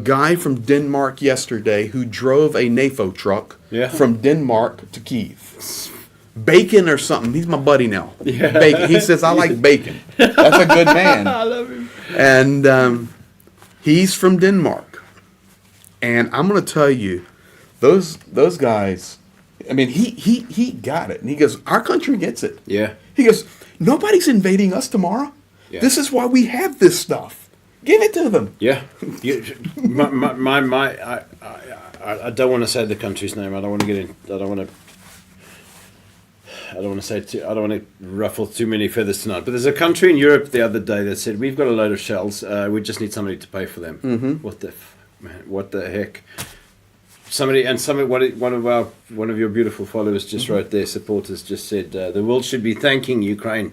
guy from Denmark yesterday who drove a NAFO truck from Denmark to Kyiv. Bacon or something. He's my buddy now. Yeah. Bacon. He says, I like bacon. That's a good man. I love him. And he's from Denmark. And I'm going to tell you, those guys, I mean, he got it. And he goes, our country gets it. Yeah. He goes, nobody's invading us tomorrow. Yeah. This is why we have this stuff. Give it to them. Yeah. I don't want to say the country's name. I don't want to get in. I don't want to ruffle too many feathers tonight. But there's a country in Europe the other day that said, we've got a load of shells. We just need somebody to pay for them. What the heck? One of your beautiful followers just wrote there, supporters just said, the world should be thanking Ukraine.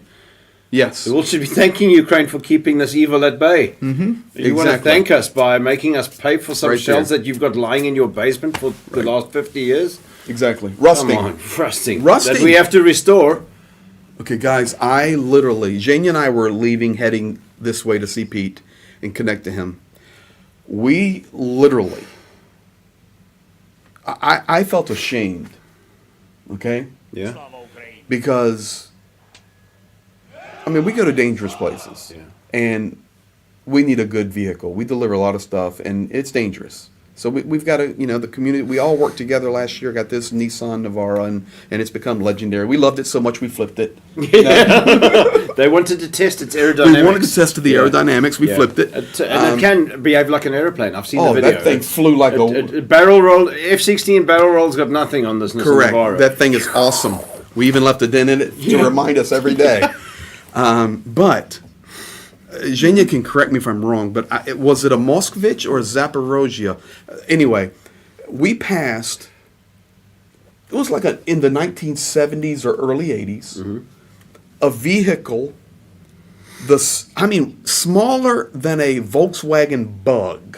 Yes. The world should be thanking Ukraine for keeping this evil at bay. You want to thank us by making us pay for some Right shells there. that you've got lying in your basement for the last 50 years? Exactly. Rusting. Come on, rusting. Rusting. That we have to restore. Okay, guys, I literally, Zhenya and I were leaving, heading this way to see Pete and connect to him. We literally, I felt ashamed, okay? Yeah. Because, I mean, we go to dangerous places. Yeah. And we need a good vehicle. We deliver a lot of stuff, and it's dangerous. So we've got to, the community, we all worked together last year, got this Nissan Navara, and it's become legendary. We loved it so much we flipped it. They wanted to test its aerodynamics. We wanted to test the aerodynamics. We flipped it. And it can behave like an airplane. I've seen the video. That thing flew like a... barrel roll. F-16 barrel roll's got nothing on this Nissan Correct. Navara. That thing is awesome. We even left a dent in it to remind us every day. But... Zhenya can correct me if I'm wrong, but was it a Moskvich or a Zaporozhye? Anyway, we passed, it was like in the 1970s or early 80s, a vehicle, smaller than a Volkswagen Bug,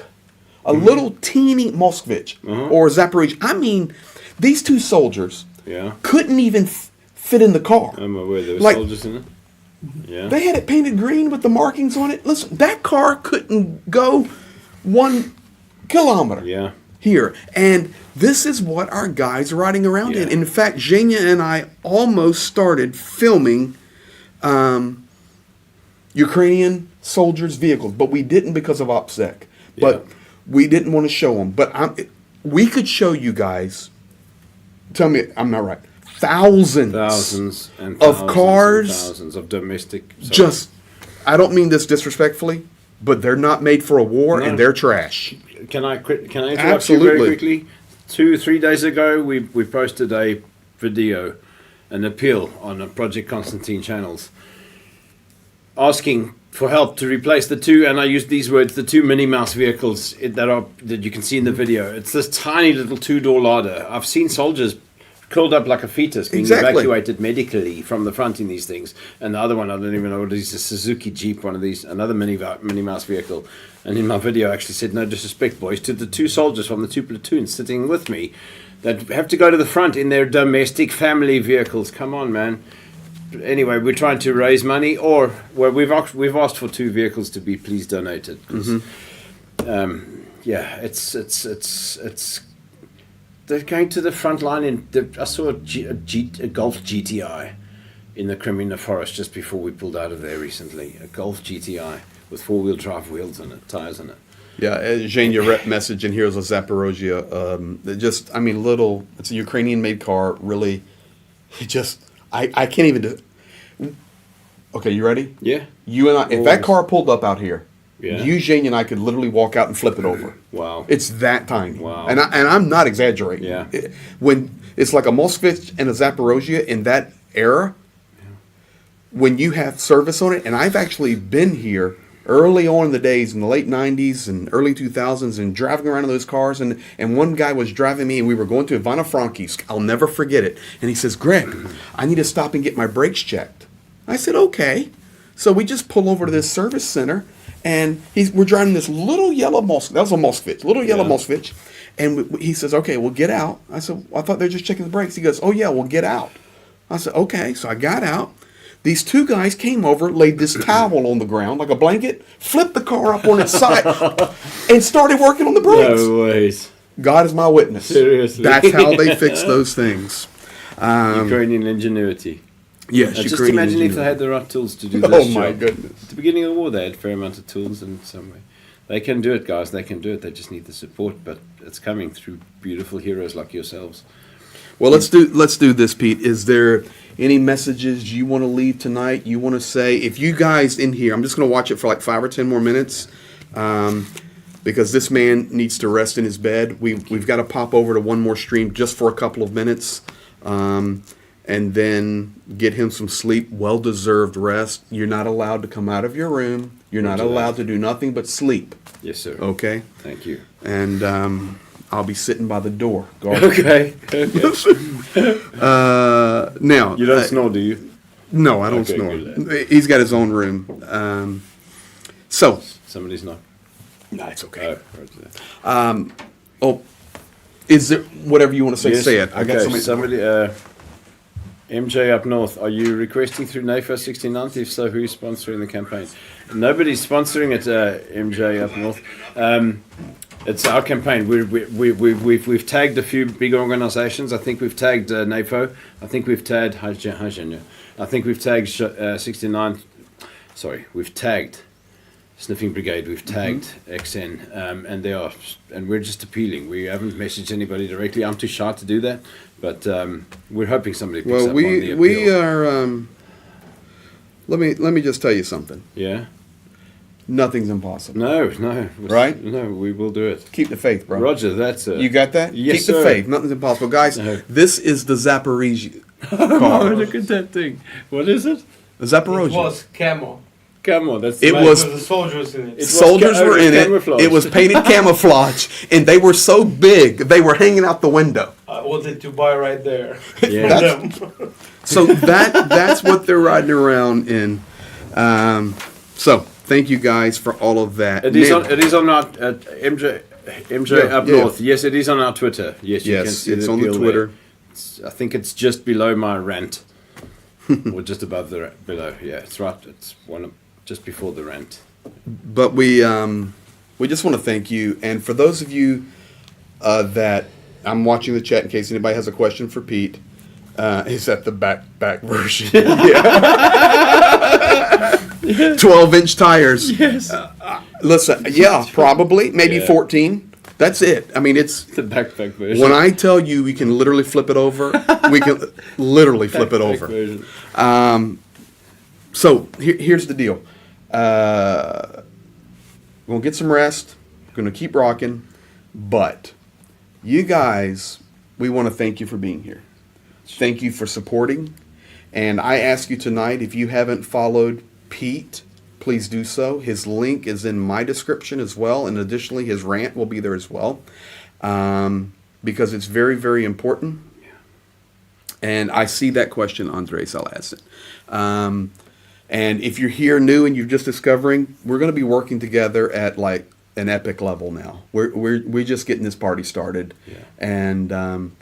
a little teeny Moskvich or Zaporozhye. These two soldiers couldn't even fit in the car. I'm aware there were soldiers in it. Yeah. They had it painted green with the markings on it. Listen, that car couldn't go 1 kilometer here. And this is what our guys are riding around in. In fact, Zhenya and I almost started filming Ukrainian soldiers' vehicles, but we didn't because of OPSEC. But we didn't want to show them. But we could show you guys. Tell me I'm not right. Thousands and of cars, and thousands of domestic. Just, I don't mean this disrespectfully, but they're not made for a war and they're trash. Can I interrupt you very quickly? 2-3 days ago, we posted a video, an appeal on a Project Konstantin channels, asking for help to replace the two, and I used these words, the two Minnie Mouse vehicles that you can see in the video. It's this tiny little 2-door Lada. I've seen soldiers curled up like a fetus being evacuated medically from the front in these things. And the other one, I don't even know what it is, a Suzuki Jeep, one of these, another Minnie Mouse vehicle. And in my video I actually said, no disrespect, boys, to the two soldiers from the two platoons sitting with me that have to go to the front in their domestic family vehicles. Come on, man. Anyway, we're trying to raise money, or we've asked for 2 vehicles to be please donated. It's they're going to the front line. I saw a Golf GTI in the Crimea forest just before we pulled out of there recently. A Golf GTI with 4-wheel drive wheels in it, tires in it. Yeah, Zhenya rep message in here is a Zaporozhye. It's a Ukrainian-made car. Really, I can't even do it. Okay, you ready? Yeah. You and I, if that car pulled up out here, yeah, you, Zhenya, and I could literally walk out and flip it over. Wow. It's that tiny. Wow. And I'm not exaggerating. Yeah. When it's like a Moskvich and a Zaporozhye in that era, when you have service on it, and I've actually been here early on in the days in the late 90s and early 2000s and driving around in those cars, and one guy was driving me and we were going to Ivano-Frankivsk. I'll never forget it. And he says, Greg, I need to stop and get my brakes checked. I said, okay. So we just pull over to this service center, and we're driving this little yellow Moskvich. That was a Moskvich, little yellow Moskvich. And he says, okay, well, get out. I said, well, I thought they were just checking the brakes. He goes, oh, yeah, well, get out. I said, okay. So I got out. These 2 guys came over, laid this towel on the ground like a blanket, flipped the car up on its side, and started working on the brakes. No ways. God is my witness. Seriously. That's how they fix those things. Ukrainian ingenuity. Yes, just imagine if they had the right tools to do this Oh, my job. goodness. At the beginning of the war, they had a fair amount of tools in some way. They can do it, guys. They can do it. They just need the support, but it's coming through beautiful heroes like yourselves. Well, let's do this, Pete. Is there any messages you want to leave tonight? You want to say, if you guys in here, I'm just going to watch it for like 5 or 10 more minutes, because this man needs to rest in his bed. We've got to pop over to one more stream just for a couple of minutes, and then get him some sleep, well-deserved rest. You're not allowed to come out of your room. You're not allowed to do nothing but sleep. Yes, sir. Okay? Thank you. And I'll be sitting by the door. Okay. Now, you don't snore, do you? No, I don't snore. He's got his own room. So Somebody's not. No, it's okay. Oh, is there whatever you want to say? yes. Say it. I got Okay, somebody. MJ up north, are you requesting through NAFO 69th? If so, who's sponsoring the campaign? Nobody's sponsoring it, MJ up north. It's our campaign. We've tagged a few big organisations. I think we've tagged NAFO. I think we've tagged I think we've tagged 69th. Sorry, we've tagged Sniffing Brigade. We've tagged XN, and we're just appealing. We haven't messaged anybody directly. I'm too shy to do that, but we're hoping somebody picks up on the appeal. We are. Let me just tell you something. Yeah. Nothing's impossible. No. Right? No, we will do it. Keep the faith, bro. Roger, that's it. You got that? Yes, Keep the sir. faith. Nothing's impossible. Guys, This is the Zaporizhzhia Oh, car. look at that thing. What is it? The Zaporizhzhia. It was camo. Come on, that's It the was- With the soldiers in it. Soldiers were in it. camouflage. It was painted camouflage, and they were so big they were hanging out the window. I wanted to buy right there. Yeah. From them. So that's what they're riding around in. So thank you guys for all of that. It is Now- on. It is on our MJ Yeah, up yeah. north. Yes, it is on our Twitter. Yes, you can Yes, see it's the on the appeal Twitter. there. I think it's just below my rant, or just above the below. Yeah, it's right. It's just before the rant. But we just want to thank you, and for those of you that I'm watching the chat in case anybody has a question for Pete. Is that the back version? Yeah. 12-inch tires. Yes. Listen, yeah, probably, maybe Yeah. 14. That's it. I mean, it's The backpack version. when I tell you we can literally flip it over, we can literally flip it Backpack over. version. So here's the deal. We're going to get some rest. We're going to keep rocking. But you guys, we want to thank you for being here. Thank you for supporting. And I ask you tonight, if you haven't followed Pete, please do so. His link is in my description as well. And additionally, his rant will be there as well. Because it's very, very important. And I see that question, Andres. I'll ask it. And if you're here new and you're just discovering, we're going to be working together at like an epic level now. We're just getting this party started. Yeah. And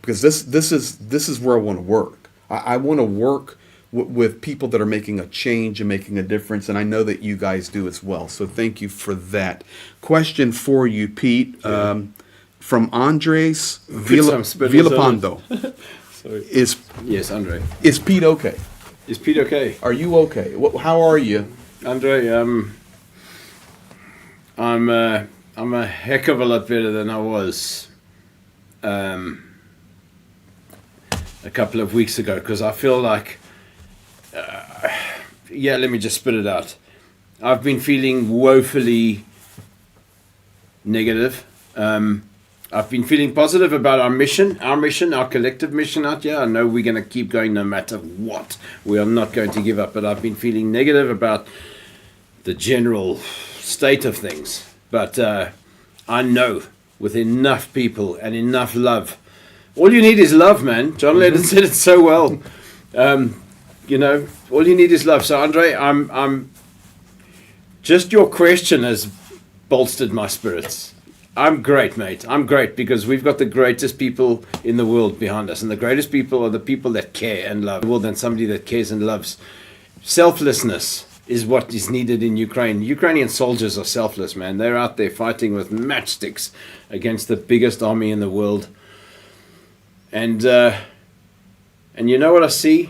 because this is where I want to work. I want to work with people that are making a change and making a difference, and I know that you guys do as well. So thank you for that. Question for you, Pete, from Andres Villapando. Sorry. Yes, Andre. Is Pete okay? Is Pete okay? Are you okay? How are you? Andre, I'm a heck of a lot better than I was a couple of weeks ago, because I feel like, let me just spit it out. I've been feeling woefully negative. I've been feeling positive about our mission, our collective mission out here. I know we're going to keep going no matter what. We are not going to give up, but I've been feeling negative about the general state of things. But I know with enough people and enough love, all you need is love, man. John Lennon said it so well. All you need is love. So, Andre, I'm just your question has bolstered my spirits. I'm great, mate. I'm great because we've got the greatest people in the world behind us. And the greatest people are the people that care and love. More than somebody that cares and loves. Selflessness is what is needed in Ukraine. Ukrainian soldiers are selfless, man. They're out there fighting with matchsticks against the biggest army in the world. And you know what I see?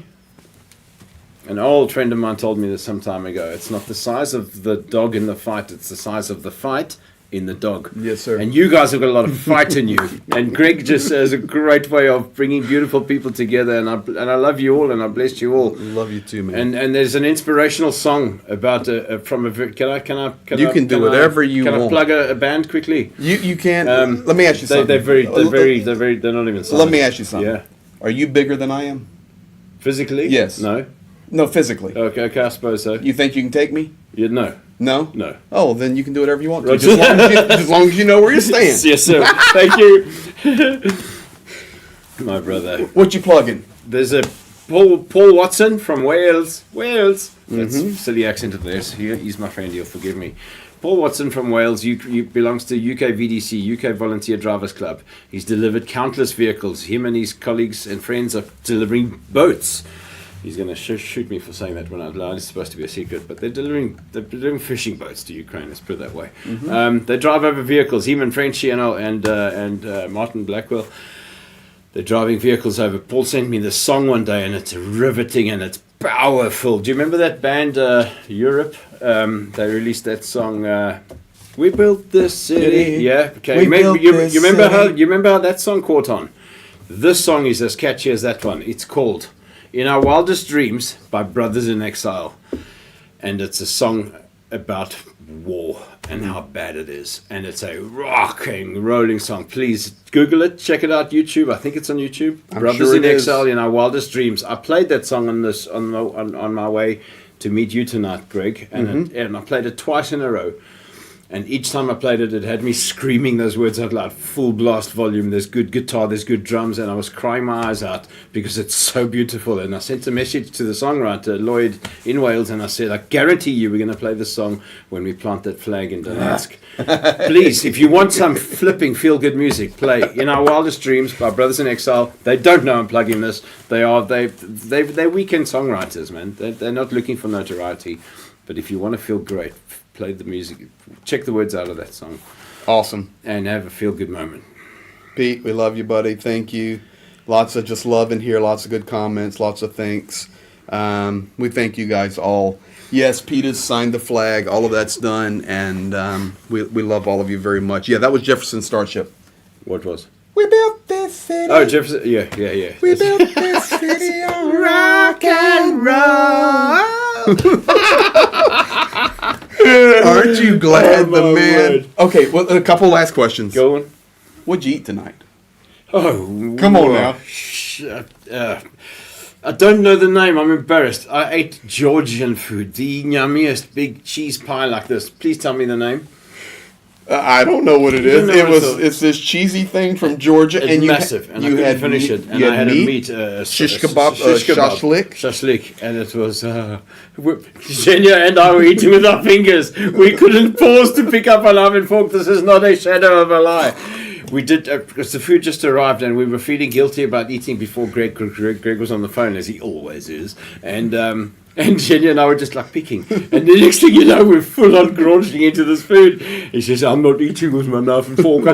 An old friend of mine told me this some time ago. It's not the size of the dog in the fight, it's the size of the fight in the dog. Yes, sir. And you guys have got a lot of fight in you. And Greg just has a great way of bringing beautiful people together. And I love you all, and I bless you all. Love you too, man. And there's an inspirational song about can You can do whatever you want. Can I want. plug a band quickly? You can. Let me ask you something. They're not even signed. Let me ask you something. Yeah. Are you bigger than I am? Physically? Yes. No. No, physically. Okay, I suppose so. You think you can take me? Yeah, no. No? No. Oh, well, then you can do whatever you want to. Right. As long as you know where you're staying. Yes, sir. Thank you. My brother. What you plugging? There's a Paul Watson from Wales. Wales. That's a silly accent of theirs. He's my friend. He'll forgive me. Paul Watson from Wales belongs to UK VDC, UK Volunteer Drivers Club. He's delivered countless vehicles. Him and his colleagues and friends are delivering boats. He's going to shoot me for saying that when I lied. It's supposed to be a secret, but they're delivering fishing boats to Ukraine. Let's put it that way. They drive over vehicles. Him and Frenchie and Martin Blackwell. They're driving vehicles over. Paul sent me this song one day, and it's riveting and it's powerful. Do you remember that band Europe? They released that song. We built this city. Yeah. Okay. You remember how that song caught on? This song is as catchy as that one. It's called In Our Wildest Dreams by Brothers in Exile. And it's a song about war and how bad it is. And it's a rocking, rolling song. Please Google it, check it out, YouTube. I think it's on YouTube. Brothers in Exile, In Our Wildest Dreams. I played that song on my way to meet you tonight, Greg. And I played it twice in a row. And each time I played it, it had me screaming those words out loud, full blast volume. There's good guitar, there's good drums, and I was crying my eyes out because it's so beautiful. And I sent a message to the songwriter, Lloyd, in Wales, and I said, I guarantee you we're going to play this song when we plant that flag in Donetsk. Please, if you want some flipping feel-good music, play In Our Wildest Dreams by Brothers in Exile. They don't know I'm plugging this. They're weekend songwriters, man. They're not looking for notoriety. But if you want to feel great, play the music, check the words out of that song. Awesome. And have a feel-good moment. Pete, we love you, buddy. Thank you. Lots of just love in here, lots of good comments, lots of thanks. We thank you guys all. Yes, Peter's signed the flag. All of that's done, and we love all of you very much. Yeah, that was Jefferson Starship. What was? We built this city. Oh, Jefferson. Yeah. We built this city on rock and roll. Aren't you glad Oh, the my man? word. Okay, well, a couple last questions. Go on. What'd you eat tonight? Oh, Come on now. I don't know the name. I'm embarrassed. I ate Georgian food, the yummiest big cheese pie like this. Please tell me the name. I don't know what it You is. don't know what it's It's this cheesy thing from Georgia, It's and you massive, and I you couldn't had finish meat- it. And you I had meat? a meat, Shish kebab, shashlik? shashlik, and it was. Zhenya and I were eating with our fingers. We couldn't pause to pick up a knife and fork. This is not a shadow of a lie. We did because the food just arrived, and we were feeling guilty about eating before Greg. Greg was on the phone, as he always is, and Jenny and I were just like picking. And the next thing you know, we're full on crunching into this food. He says, "I'm not eating with my knife and fork."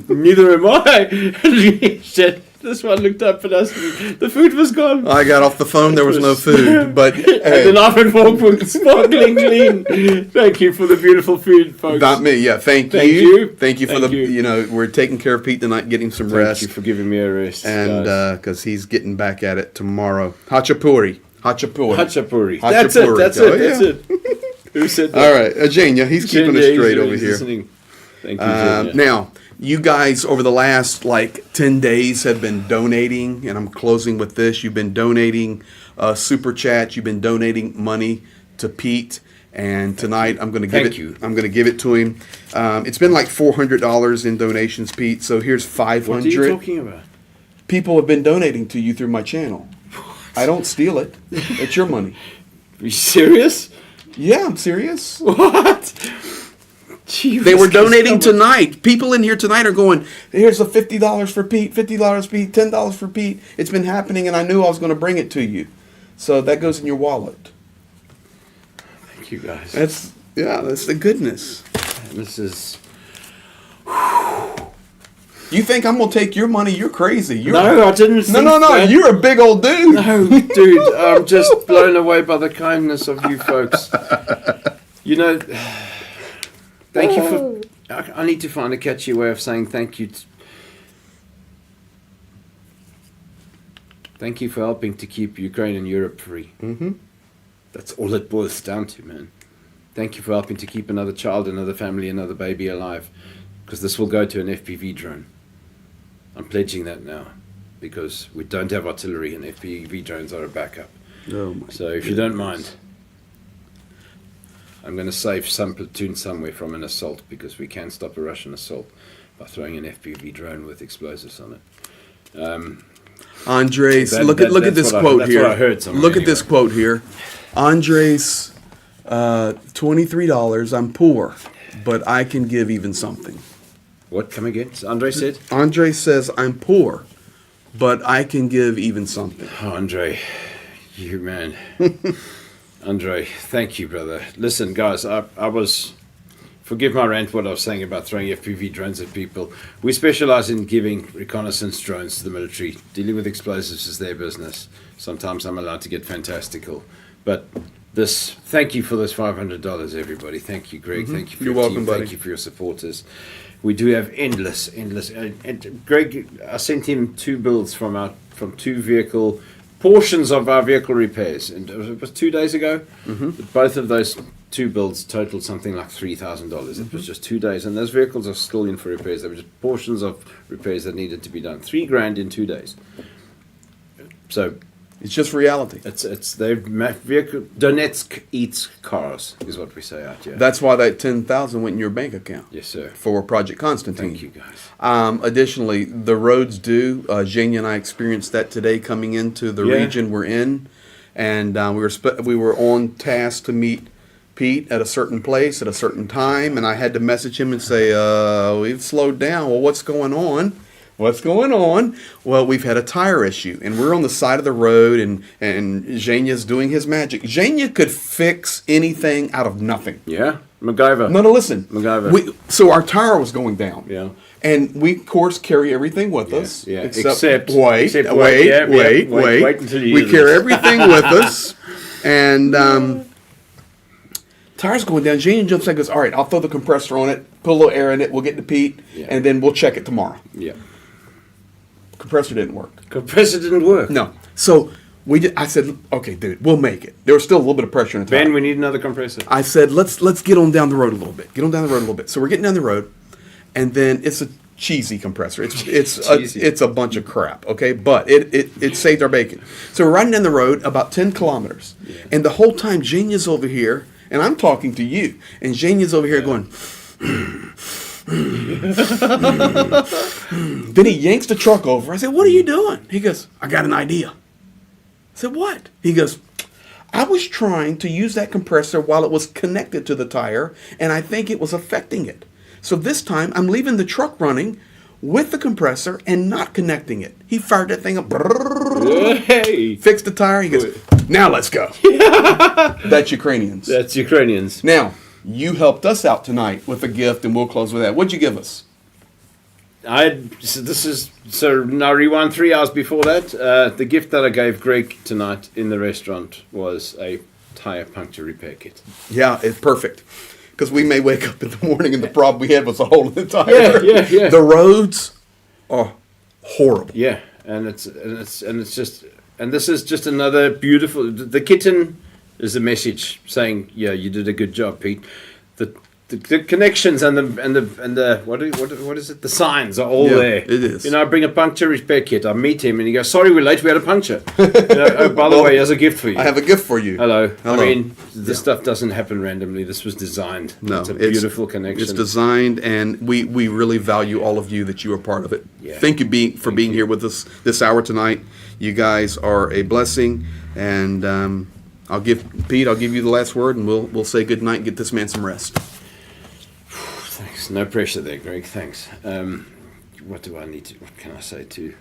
Neither am I. And he said, this one looked up at us. The food was gone. I got off the phone. There was no food, but And the hey, knife and fork was sparkling clean. Thank you for the beautiful food, folks. not me. Yeah, thank Thank you. you. Thank you for Thank the. you. You know, we're taking care of Pete tonight, getting some Thank rest, you for giving me a rest. and guys. because he's getting back at it tomorrow. Hachapuri. Hachapuri. Hachapuri. That's it. That's Oh, it. That's yeah. it. Who said that? All right, Ajanya, he's keeping us Jenya, straight he's over here. listening. Thank you, Jenya. Now, you guys over the last 10 days have been donating, and I'm closing with this. You've been donating super chats. You've been donating money to Pete, and tonight I'm going to give Thank it. you. I'm going to give it to him. It's been like $400 in donations, Pete. So here's 500. What are you talking about? People have been donating to you through my channel. I don't steal it. It's your money. Are you serious? Yeah, I'm serious. What? Gee, They were this is donating so- tonight. People in here tonight are going, here's a $50 for Pete, $50 for Pete, $10 for Pete. It's been happening, and I knew I was going to bring it to you. So that goes in your wallet. Thank you, guys. That's the goodness. This is. You think I'm going to take your money? You're crazy. No, I didn't think No. that. You're a big old dude. No, dude, I'm just blown away by the kindness of you folks. You know, thank you for. I need to find a catchy way of saying thank you. Thank you for helping to keep Ukraine and Europe free. Mm-hmm. That's all it boils down to, man. Thank you for helping to keep another child, another family, another baby alive. Because this will go to an FPV drone. I'm pledging that now. Because we don't have artillery and FPV drones are a backup. Oh my So if you don't mind, I'm going to save some platoon somewhere from an assault, because we can stop a Russian assault by throwing an FPV drone with explosives on it. Andres, That- look that- at that's this what I- quote that's here. what I heard somewhere Look at this anyway. quote here. Andres, $23. I'm poor, but I can give even something. What? Come again? Andre said? Andre says, I'm poor, but I can give even something. Oh, Andre, you man. Andre, thank you, brother. Listen, guys, I was... Forgive my rant, what I was saying about throwing FPV drones at people. We specialize in giving reconnaissance drones to the military. Dealing with explosives is their business. Sometimes I'm allowed to get fantastical. But this, thank you for this $500, everybody. Thank you, Greg. Thank you for You're your welcome, team. buddy. Thank you for your supporters. We do have endless. And Greg, I sent him 2 builds from two portions of our vehicle repairs. And it was 2 days ago. Both of those 2 builds totaled something like $3,000. It was just 2 days, and those vehicles are still in for repairs. They were just portions of repairs that needed to be done. $3,000 in 2 days. So It's just reality. it's vehicle. Donetsk eats cars, is what we say out here. That's why that $10,000 went in your bank account Yes, sir. for Project Konstantin. Thank you, guys. Additionally, the roads do. Jane and I experienced that today coming into the Yeah. region we're in, and we were on task to meet Pete at a certain place at a certain time, and I had to message him and say, we've slowed down. Well, what's going on? What's going on? Well, we've had a tire issue, and we're on the side of the road, and Zhenya's doing his magic. Zhenya could fix anything out of nothing. Yeah, MacGyver. No, listen. MacGyver. So our tire was going down. Yeah. And we, of course, carry everything with us. Yeah. Except Wait until you we hear carry this. everything with us. And tire's going down. Jane jumps in and goes, all right, I'll throw the compressor on it, put a little air in it, we'll get to Pete, and then we'll check it tomorrow. Yeah. Compressor didn't work. Compressor didn't work. No. So I said, okay, dude, we'll make it. There was still a little bit of pressure in the tire. Ben, we need another compressor. I said, let's get on down the road a little bit. Get on down the road a little bit. So we're getting down the road, and then it's a cheesy compressor. It's a bunch of crap, okay? But it saved our bacon. So we're riding down the road about 10 kilometers, and the whole time Janya's over here, and I'm talking to you, and Janya's over here going. Then he yanks the truck over. I said, what are you doing? He goes, I got an idea. I said, what? He goes, I was trying to use that compressor while it was connected to the tire, and I think it was affecting it. So this time, I'm leaving the truck running with the compressor and not connecting it. He fired that thing up, Hey. fixed the tire. He goes, now let's go. That's Ukrainians. That's Ukrainians. Now, you helped us out tonight with a gift, and we'll close with that. What'd you give us? So now rewind 3 hours before that. The gift that I gave Greg tonight in the restaurant was a tire puncture repair kit. Yeah, it's perfect. Because we may wake up in the morning and the problem we had was a hole in the tire. Yeah. The roads are horrible. Yeah, and this is just another beautiful. The kitten is a message saying, yeah, you did a good job, Pete. The connections and the what is it? The signs are all there. It is. I bring a puncture repair kit. I meet him and he goes, "Sorry, we're late. We had a puncture." Oh, by the way, he has a gift for you. I have a gift for you. Hello. I mean, this stuff doesn't happen randomly. This was designed. No, it's a beautiful connection. It's designed, and we really value all of you that you are part of it. Yeah. Thank you for being here with us this hour tonight. You guys are a blessing, and I'll give you the last word, and we'll say good night and get this man some rest. Thanks. No pressure there, Greg. Thanks. What can I say to?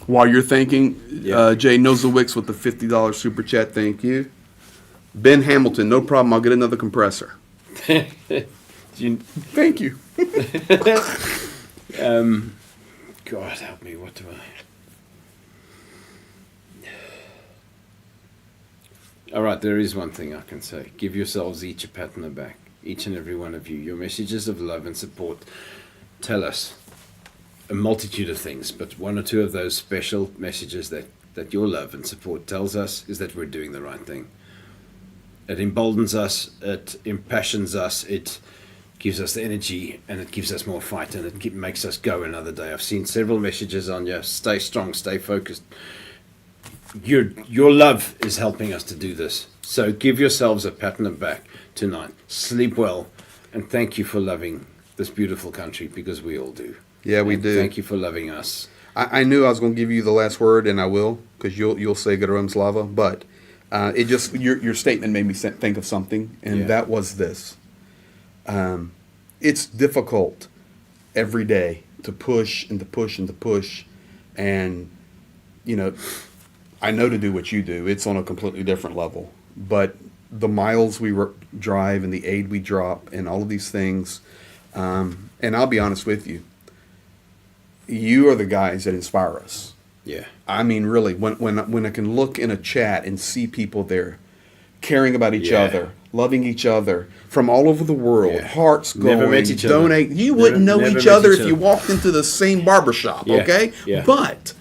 While you're thanking, Jay Nozowicz with the $50 super chat, thank you. Ben Hamilton, no problem, I'll get another compressor. Thank you. God help me, what do I... All right, there is one thing I can say. Give yourselves each a pat on the back, each and every one of you. Your messages of love and support tell us a multitude of things, but one or two of those special messages that your love and support tells us is that we're doing the right thing. It emboldens us, it impassions us, it gives us the energy, and it gives us more fight, and it makes us go another day. I've seen several messages on you. Stay strong, stay focused. Your love is helping us to do this. So give yourselves a pat on the back tonight. Sleep well, and thank you for loving this beautiful country, because we all do. Yeah, we do. Thank you for loving us. I knew I was going to give you the last word, and I will, because you'll say Geruim Slava, but it just your statement made me think of something, and that was this. It's difficult every day to push and to push and to push, and I know to do what you do. It's on a completely different level. But the miles we drive and the aid we drop and all of these things, and I'll be honest with you, you are the guys that inspire us. Yeah. I mean, really, when I can look in a chat and see people there caring about each other, loving each other from all over the world, hearts going, Never met each other. donate. You wouldn't know Never each met other each if you other. walked into the same barbershop, okay? Yeah. But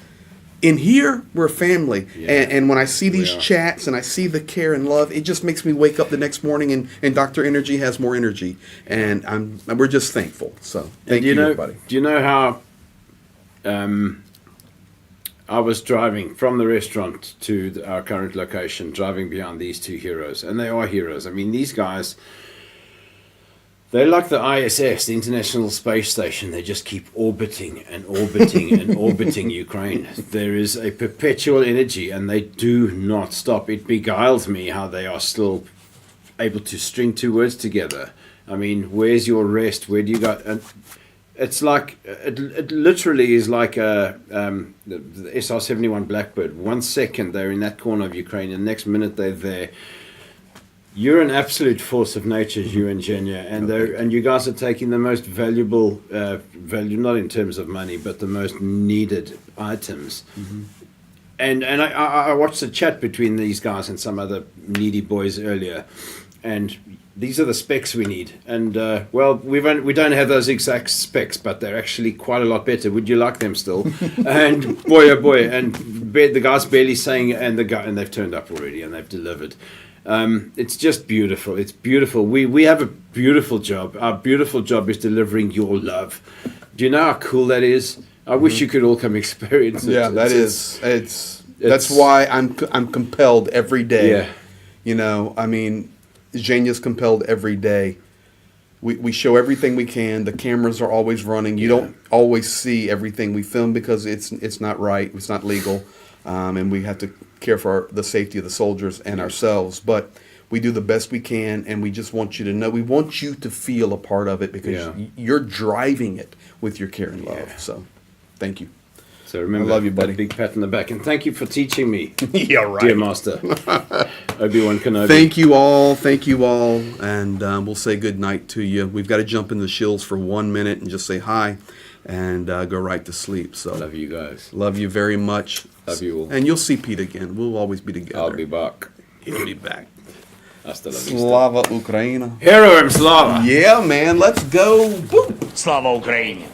in here, we're family. Yeah. And when I see these We are. chats and I see the care and love, it just makes me wake up the next morning and Dr. Energy has more energy. And we're just thankful. So thank you, everybody. Do you know how I was driving from the restaurant to our current location, driving behind these two heroes, and they are heroes. I mean, these guys, they're like the ISS, the International Space Station. They just keep orbiting and orbiting and orbiting Ukraine. There is a perpetual energy, and they do not stop. It beguiles me how they are still able to string two words together. I mean, where's your rest? Where do you go? And it's like, it literally is like the SR-71 Blackbird. 1 second they're in that corner of Ukraine, and the next minute they're there You're an absolute force of nature, you and Genya, and you guys are taking the most valuable value, not in terms of money, but the most needed items. And I watched the chat between these guys and some other needy boys earlier, and these are the specs we need. And well, we don't have those exact specs, but they're actually quite a lot better. Would you like them still? And boy, oh boy, and the guy's barely saying, and they've turned up already, and they've delivered. It's just beautiful. It's beautiful. We have a beautiful job. Our beautiful job is delivering your love. Do you know how cool that is? I wish you could all come experience it. Yeah, that's why I'm compelled every day. Yeah. You know, I mean, Genia's compelled every day. We show everything we can. The cameras are always running. You don't always see everything we film because it's not right. It's not legal, and we have to care for the safety of the soldiers and ourselves. But we do the best we can, and we just want you to know. We want you to feel a part of it because you're driving it with your care and love. So, thank you. So remember, I love you, buddy. that big pat on the back, and thank you for teaching me, Yeah, right. dear master, Obi-Wan Kenobi. Thank you all, and we'll say good night to you. We've got to jump in the shills for 1 minute and just say hi, and go right to sleep. So Love you guys. love you very much. Love you all. And you'll see Pete again. We'll always be together. I'll be back. He'll be back. Hasta la vista. Slava Ukraina. Heroem slava. Yeah, man. Let's go. Boom. Слава Україні!